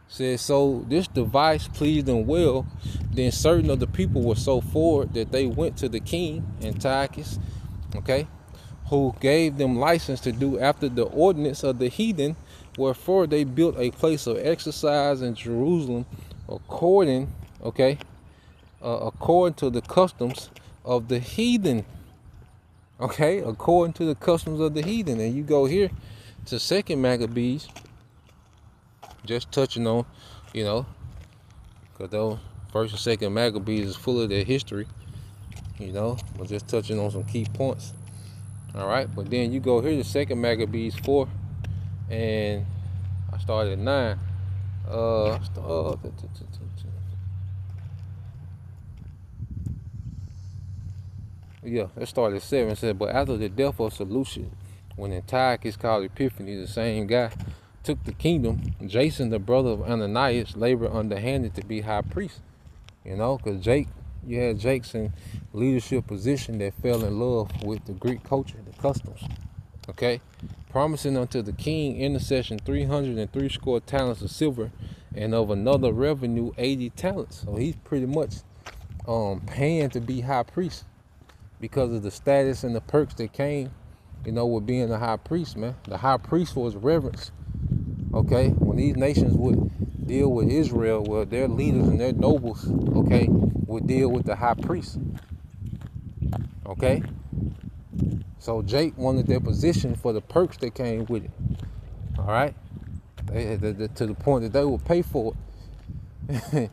Says, so this device pleased them well. Then certain of the people were so forward that they went to the king, Antiochus, okay, who gave them license to do after the ordinance of the heathen, wherefore they built a place of exercise in Jerusalem according, okay, according to the customs of the heathen. Okay, according to the customs of the heathen. And you go here to 2 Maccabees, just touching on, you know, because those 1st and 2nd Maccabees is full of their history, you know, but just touching on some key points. All right, but then you go here to 2 Maccabees 4, and I started at 9. Yeah, let's start at 7. It said, but after the death of Seleucus, when Antiochus called Epiphanes, the same guy, took the kingdom, Jason, the brother of Ananias, labored underhanded to be high priest. You know, because you had Jakes in leadership position that fell in love with the Greek culture, the customs. Okay? Promising unto the king intercession 360 talents of silver, and of another revenue 80 talents. So he's pretty much paying to be high priest because of the status and the perks that came, you know, with being a high priest, man. The high priest was reverenced. Okay, when these nations would deal with Israel, well, their leaders and their nobles, okay, would deal with the high priest. Okay, so Jake wanted their position for the perks that came with it. All right, to the point that they would pay for it.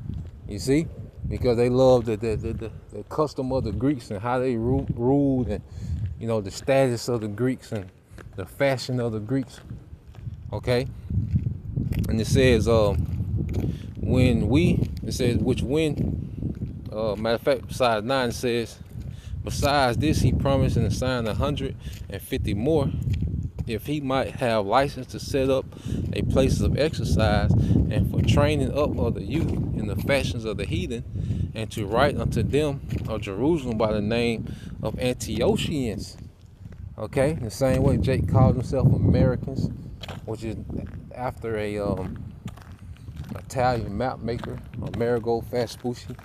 You see, because they loved the custom of the Greeks and how they ruled, and the status of the Greeks and the fashion of the Greeks. Okay, and it says matter of fact, besides 9 says, besides this he promised and assigned 150 more, if he might have license to set up a place of exercise and for training up of the youth in the fashions of the heathen, and to write unto them of Jerusalem by the name of Antiochians. Okay, the same way Jake called himself Americans, which is after a Italian map maker, Amerigo Vespucci.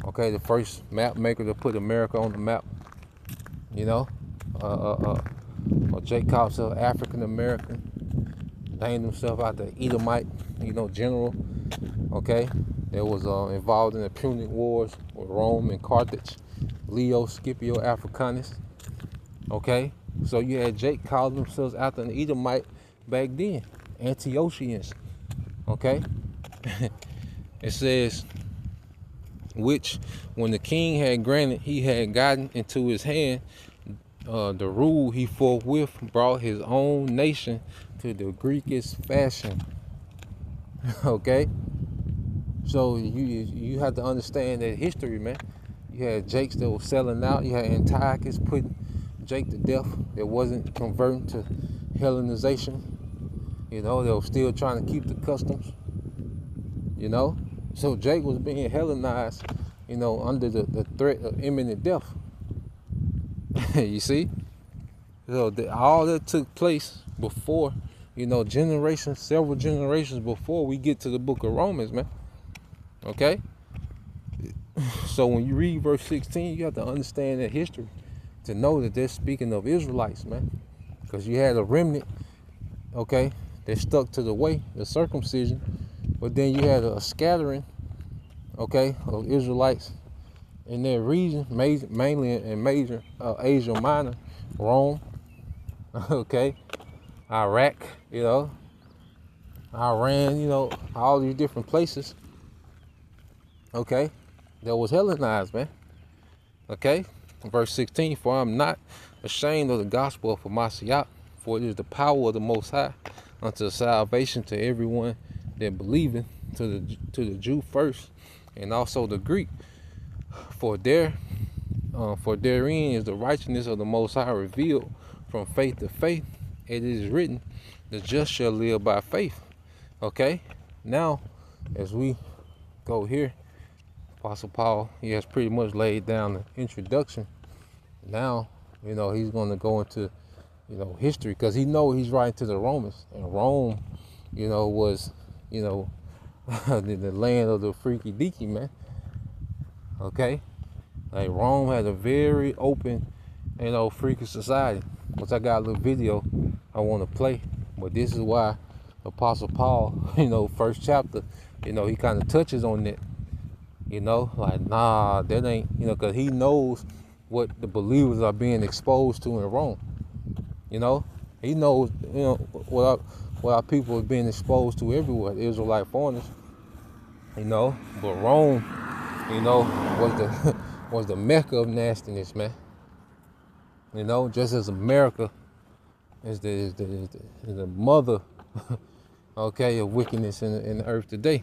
Okay, the first map maker to put America on the map. Jake called himself African American, named himself after Edomite, general. Okay, that was involved in the Punic Wars with Rome and Carthage. Leo Scipio Africanus. Okay, so you had Jake called themselves after an Edomite back then, Antiochians. Okay, it says, which when the king had granted, he had gotten into his hand the rule, he forthwith brought his own nation to the Greekish fashion. Okay, so you have to understand that history, man. You had Jakes that was selling out. You had Antiochus putting Jake to death that wasn't converting to Hellenization. They were still trying to keep the customs. So Jake was being Hellenized, under the threat of imminent death. You see? So all that took place before, several generations before we get to the book of Romans, man. Okay? So when you read verse 16, you have to understand that history to know that they're speaking of Israelites, man. Because you had a remnant, okay, that stuck to the way, the circumcision, but then you had a scattering, okay, of Israelites in their region, mainly in major Asia Minor, Rome, okay, Iraq, Iran, all these different places, okay, that was Hellenized, man. Okay, verse 16, for I'm not ashamed of the gospel of Mashiach, for it is the power of the Most High unto salvation to everyone that believeth, to the Jew first, and also the Greek. For therein is the righteousness of the Most High revealed from faith to faith. It is written, the just shall live by faith. Okay, now as we go here, Apostle Paul, he has pretty much laid down the introduction. Now, he's going to go into, history, because he knows he's writing to the Romans, and Rome, was, the land of the freaky deaky, man. Okay, like Rome had a very open, freaky society. Which I got a little video I want to play, but this is why Apostle Paul, first chapter, he kind of touches on it. Like, nah, that ain't, because he knows what the believers are being exposed to in Rome. He knows, what our people are being exposed to everywhere, the Israelite foreigners. But Rome, was the mecca of nastiness, man. Just as America is the mother, okay, of wickedness in the earth today.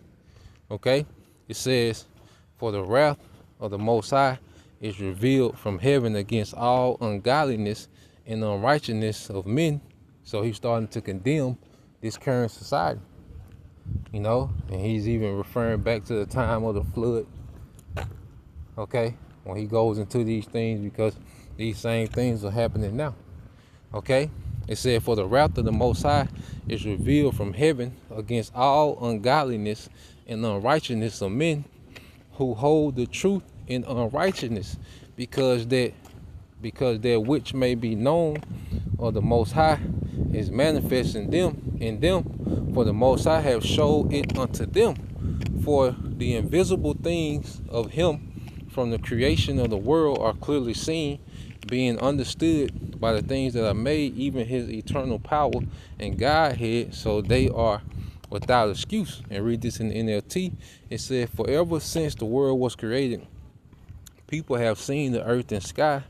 Okay, it says, for the wrath of the Most High is revealed from heaven against all ungodliness and unrighteousness of men. So he's starting to condemn this current society, and he's even referring back to the time of the flood. Okay, when he goes into these things, because these same things are happening now. Okay, it said, for the wrath of the Most High is revealed from heaven against all ungodliness and unrighteousness of men who hold the truth in unrighteousness, because that which may be known of the Most High is manifest in them, for the Most High have showed it unto them. For the invisible things of him from the creation of the world are clearly seen, being understood by the things that are made, even his eternal power and Godhead, so they are without excuse. And read this in the NLT. It said, for ever since the world was created, people have seen the earth and sky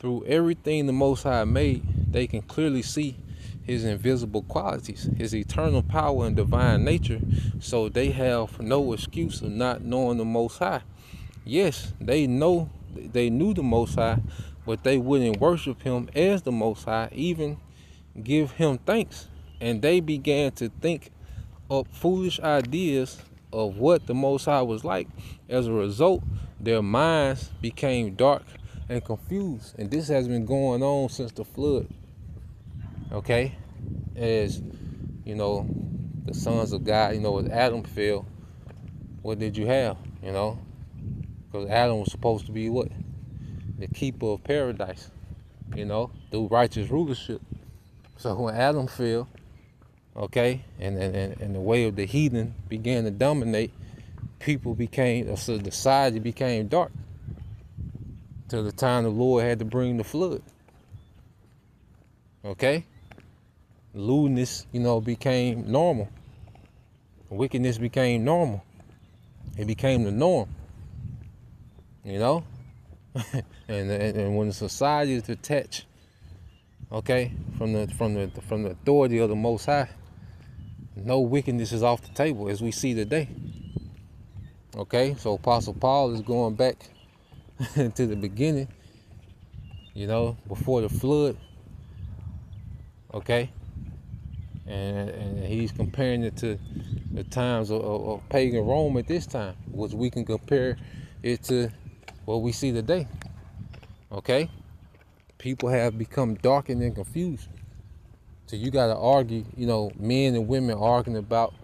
Through everything the Most High made, they can clearly see his invisible qualities, his eternal power and divine nature, so they have no excuse of not knowing the Most High. Yes, they knew the Most High, but they wouldn't worship him as the Most High, even give him thanks. And they began to think up foolish ideas of what the Most High was like. As a result, their minds became dark and confused. And this has been going on since the flood. Okay? As, you know, the sons of God, as Adam fell, what did you have? Because Adam was supposed to be what? The keeper of paradise, through righteous rulership. So when Adam fell, okay, and the way of the heathen began to dominate, society became dark. Till the time the Lord had to bring the flood. Okay? Lewdness, became normal. Wickedness became normal. It became the norm. And when the society is detached, okay, from the authority of the Most High, no wickedness is off the table as we see today. Okay, so Apostle Paul is going back to the beginning, before the flood. Okay, and he's comparing it to the times of pagan Rome at this time, which we can compare it to what we see today. Okay, people have become darkened and confused. So you got to argue, men and women arguing about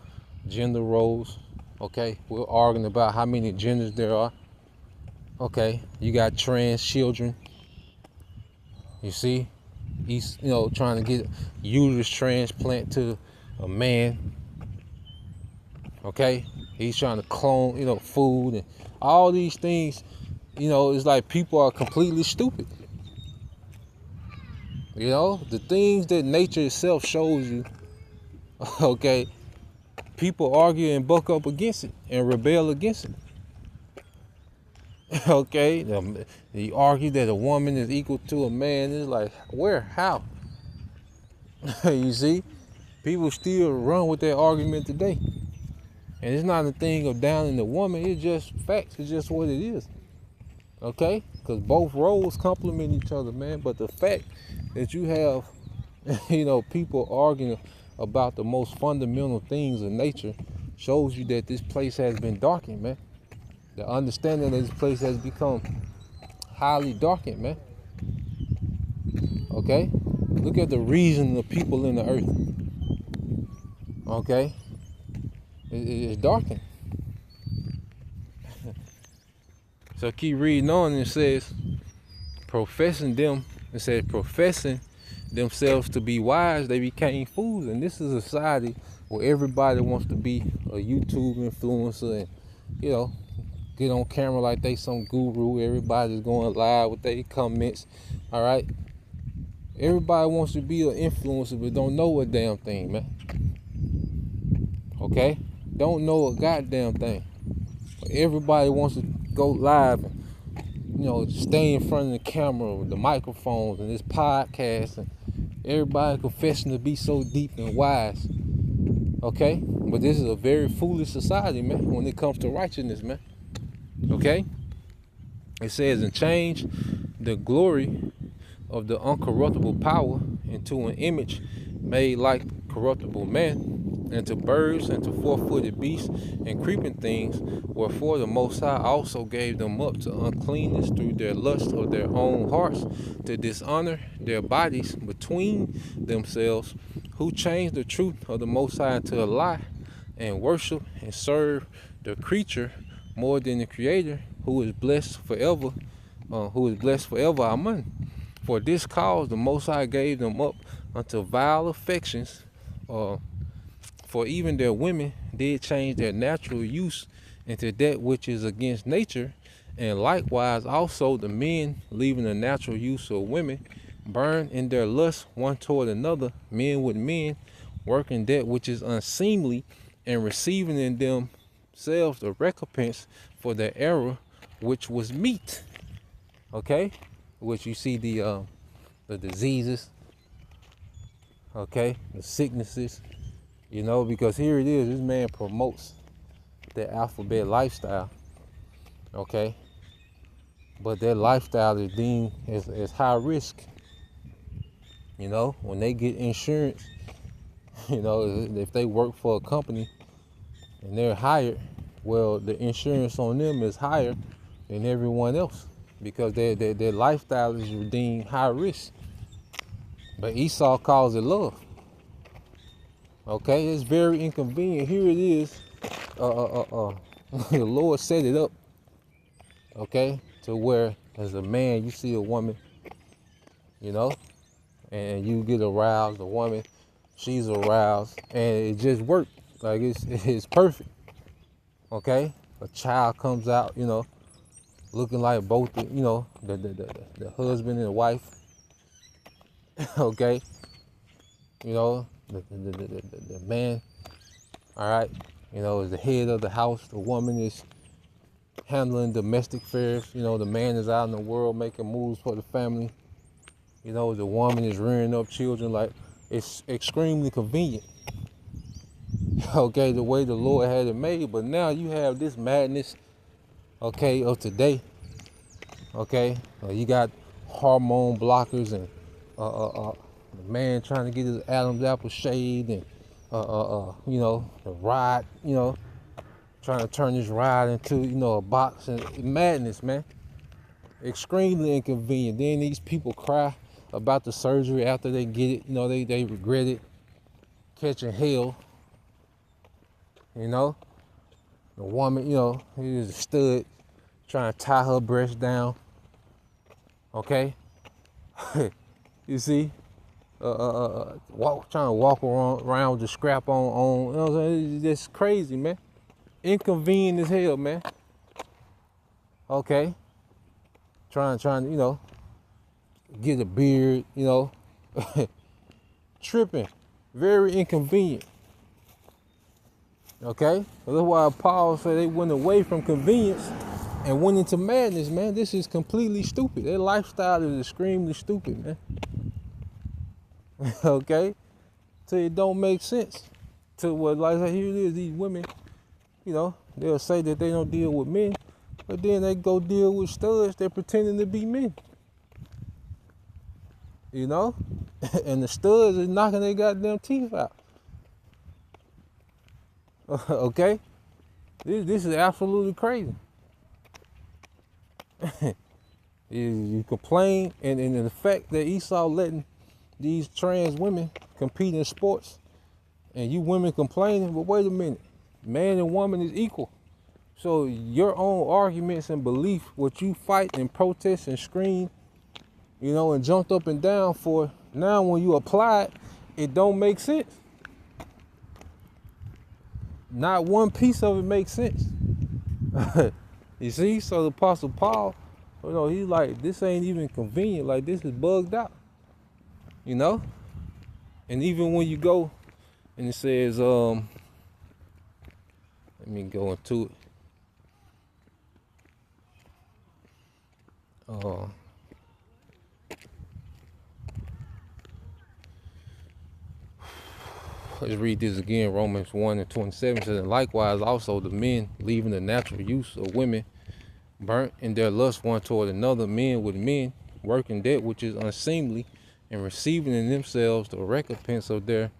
gender roles. Okay, we're arguing about how many genders there are. Okay, you got trans children. You see, he's trying to get uterus transplant to a man. Okay, he's trying to clone, food and all these things. It's like people are completely stupid. The things that nature itself shows you. Okay, people argue and buck up against it and rebel against it. Okay, they argue that a woman is equal to a man. It's like, where? How? You see, people still run with that argument today. And it's not a thing of downing the woman. It's just facts. It's just what it is. Okay? Because both roles complement each other, man. But the fact that you have, people arguing about the most fundamental things of nature shows you that this place has been darkened, man. The understanding of this place has become highly darkened, man. Okay? Look at the reason of people in the earth. Okay? It's darkened. So keep reading on, and it says, professing themselves to be wise, they became fools. And this is a society where everybody wants to be a YouTube influencer and, get on camera like they some guru. Everybody's going live with their comments. All right? Everybody wants to be an influencer, but don't know a damn thing, man. Okay? Don't know a goddamn thing. Everybody wants to go live and, stay in front of the camera with the microphones and this podcast, and everybody confessing to be so deep and wise. Okay? But this is a very foolish society, man, when it comes to righteousness, man. Okay? It says, and change the glory of the uncorruptible power into an image made like corruptible man, and to birds, and to four-footed beasts, and creeping things, wherefore the Most High also gave them up to uncleanness through their lust of their own hearts, to dishonor their bodies between themselves, who changed the truth of the Most High into a lie, and worship and serve the creature more than the Creator, who is blessed forever. Amen. For this cause the Most High gave them up unto vile affections, for even their women did change their natural use into that which is against nature, and likewise also the men, leaving the natural use of women, burn in their lust one toward another, men with men, working that which is unseemly, and receiving in themselves the recompense for their error which was meet. Okay? which you see the diseases, okay, the sicknesses, because here it is, this man promotes the alphabet lifestyle, okay, but that lifestyle is deemed as high risk. When they get insurance, if they work for a company and they're hired, well, the insurance on them is higher than everyone else because their lifestyle is deemed high risk. But Esau calls it love. Okay, it's very inconvenient. Here it is. The Lord set it up, okay, to where as a man you see a woman, and you get aroused. The woman, she's aroused, and it just worked. Like it's perfect. Okay, a child comes out, looking like both, the husband and the wife. Okay, the man, all right, is the head of the house. The woman is handling domestic affairs. The man is out in the world making moves for the family. The woman is rearing up children. Like, it's extremely convenient. Okay, the way the Lord had it made. But now you have this madness, okay, of today. Okay, you got hormone blockers and the man trying to get his Adam's apple shaved, and the ride, trying to turn this ride into a box, and madness, man. Extremely inconvenient. Then these people cry about the surgery after they get it. They regret it, catching hell. The woman, is a stud trying to tie her breast down. Okay, you see, trying to walk around with the scrap on. What I'm saying? It's just crazy, man. Inconvenient as hell, man. Okay, trying, get a beard, tripping, very inconvenient. Okay, that's why Paul said they went away from convenience and went into madness, man. This is completely stupid. Their lifestyle is extremely stupid, man. Okay, so it don't make sense. To what, like here it is, these women, they'll say that they don't deal with men, but then they go deal with studs. They're pretending to be men. And the studs is knocking their goddamn teeth out. Okay, this is absolutely crazy. You complain, and the fact that Esau letting these trans women compete in sports, and you women complaining, but wait a minute, man and woman is equal. So your own arguments and belief, what you fight and protest and scream, and jumped up and down for, now when you apply it, it don't make sense. Not one piece of it makes sense. You see, so the Apostle Paul, he's like, this ain't even convenient. Like, this is bugged out. And even when you go and it says, let me go into it. Let's read this again. Romans 1:27 says, and likewise also the men, leaving the natural use of women, burnt in their lust one toward another, men with men, working that which is unseemly, and receiving in themselves the recompense of their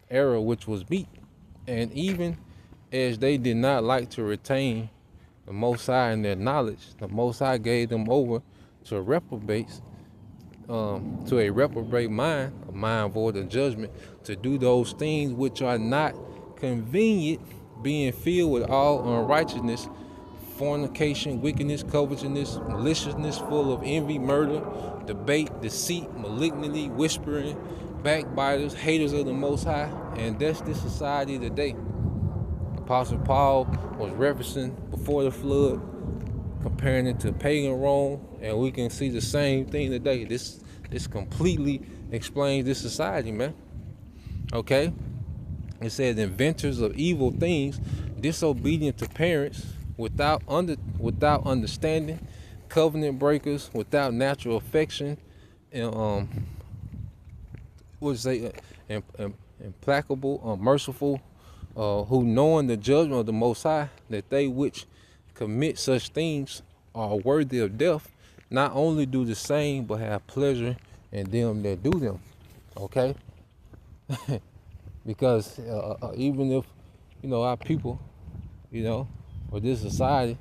error which was meet. And even as they did not like to retain the Most High in their knowledge, the Most High gave them over to reprobates, to a reprobate mind, a mind void of judgment, to do those things which are not convenient, being filled with all unrighteousness, fornication, wickedness, covetousness, maliciousness, full of envy, murder, debate, deceit, malignity, whispering, backbiters, haters of the Most High. And that's the society today. Apostle Paul was referencing before the flood, comparing it to pagan Rome, and we can see the same thing today. This completely explains this society, man. Okay? It says, inventors of evil things, disobedient to parents, without understanding, covenant breakers, without natural affection, and implacable, merciful, who knowing the judgment of the Most High, that they which commit such things are worthy of death, not only do the same, but have pleasure in them that do them. Okay? Because even if, our people, or this society,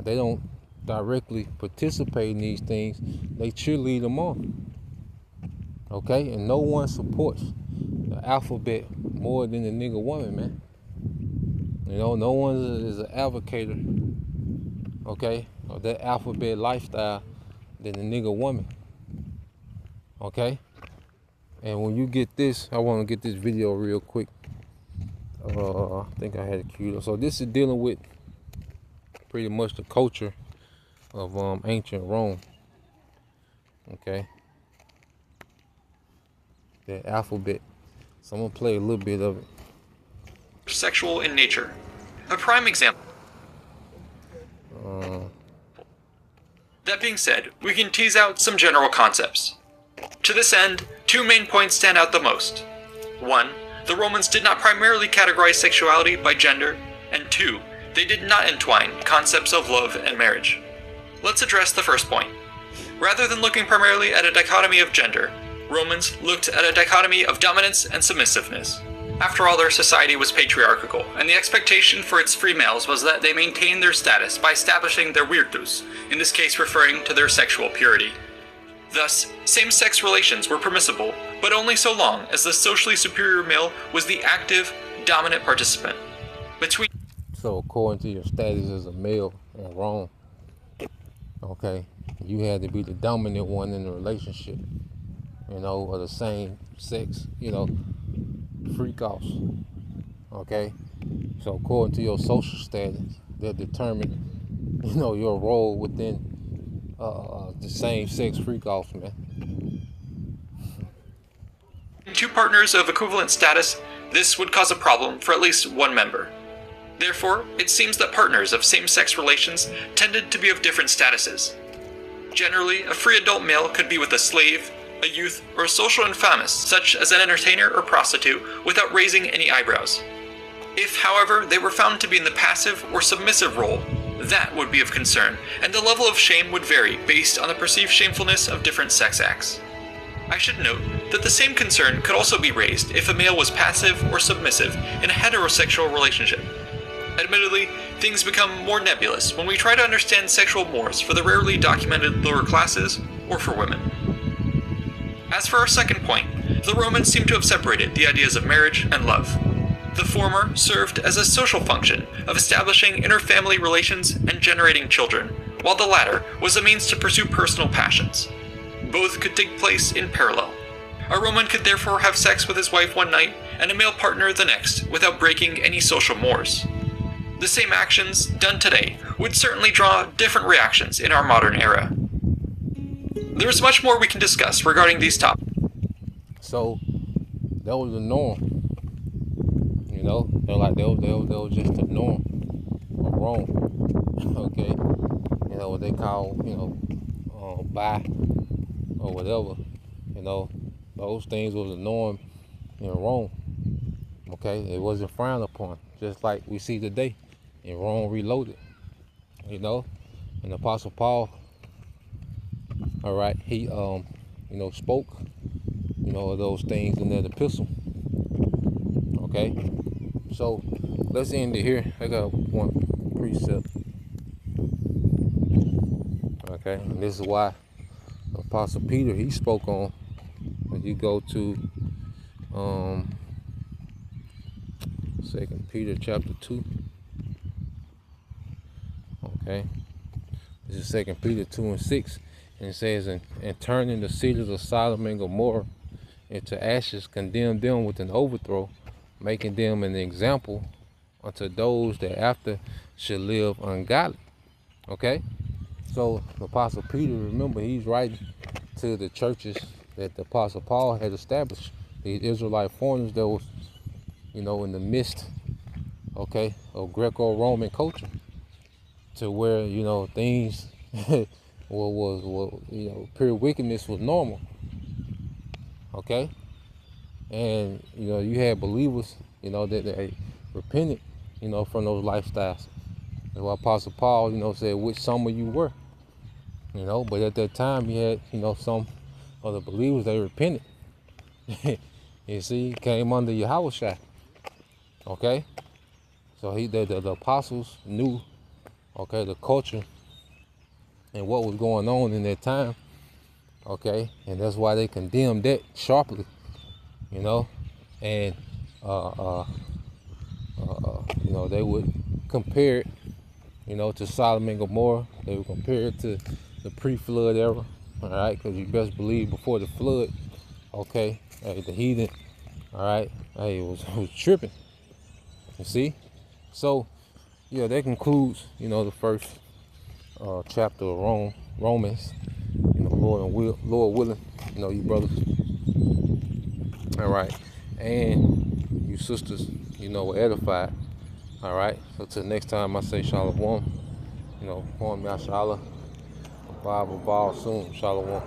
they don't directly participate in these things, they cheerlead them on. Okay? And no one supports the alphabet more than the nigga woman, man. No one is an advocate, okay, of that alphabet lifestyle than the nigga woman. Okay? And when you get this, I want to get this video real quick. I think I had it queued up. So this is dealing with pretty much the culture of ancient Rome. Okay? The alphabet. So I'm going to play a little bit of it. Sexual in nature. A prime example. That being said, we can tease out some general concepts. To this end, two main points stand out the most. One, the Romans did not primarily categorize sexuality by gender, and two, they did not entwine concepts of love and marriage. Let's address the first point. Rather than looking primarily at a dichotomy of gender, Romans looked at a dichotomy of dominance and submissiveness. After all, their society was patriarchal, and the expectation for its free males was that they maintain their status by establishing their virtus, in this case referring to their sexual purity. Thus, same-sex relations were permissible, but only so long as the socially superior male was the active, dominant participant. So according to your status as a male in Rome, okay, you had to be the dominant one in the relationship, of the same sex, freak-offs, okay? So according to your social status, they'll determine, your role within the same-sex freak-offs, man. Two partners of equivalent status, this would cause a problem for at least one member. Therefore, it seems that partners of same-sex relations tended to be of different statuses. Generally, a free adult male could be with a slave, a youth, or a social infamous, such as an entertainer or prostitute, without raising any eyebrows. If, however, they were found to be in the passive or submissive role, that would be of concern, and the level of shame would vary based on the perceived shamefulness of different sex acts. I should note that the same concern could also be raised if a male was passive or submissive in a heterosexual relationship. Admittedly, things become more nebulous when we try to understand sexual mores for the rarely documented lower classes or for women. As for our second point, the Romans seem to have separated the ideas of marriage and love. The former served as a social function of establishing inter-family relations and generating children, while the latter was a means to pursue personal passions. Both could take place in parallel. A Roman could therefore have sex with his wife one night and a male partner the next without breaking any social mores. The same actions, done today, would certainly draw different reactions in our modern era. There is much more we can discuss regarding these topics. So, that was the norm. They're like, they was just the norm of Rome. Okay? What they call, bi or whatever. Those things was the norm in Rome. Okay? It wasn't frowned upon, just like we see today in Rome Reloaded. And the Apostle Paul, all right, he spoke of those things in that epistle. Okay, so let's end it here. I got one precept. Okay, and this is why Apostle Peter, he spoke on, when you go to 2 Peter chapter 2. Okay, this is 2 Peter 2 and 6. And it says, and turning the cities of Sodom and Gomorrah into ashes, condemn them with an overthrow, making them an example unto those that after should live ungodly. Okay? So the Apostle Peter, remember, he's writing to the churches that the Apostle Paul had established. The Israelite foreigners that was, in the midst, okay, of Greco-Roman culture. To where, things pure wickedness was normal. Okay, and you had believers, that they repented, from those lifestyles. That's why Apostle Paul, said which some of you were, but at that time you had, some of the believers, they repented. You see, came under Yahushua. Okay, so the apostles knew, okay, the culture and what was going on in that time. Okay, and that's why they condemned that sharply, and they would compare it, to Sodom and Gomorrah. They would compare it to the pre-flood era, all right, because you best believe before the flood, okay, hey, the heathen, all right, hey, it was tripping, you see. So yeah, that concludes, the first chapter of Romans. Lord willing, you brothers, all right, and you sisters, were edified, all right. So till next time, I say shalom, Kwam Yashala, Bob Aval soon, shalom.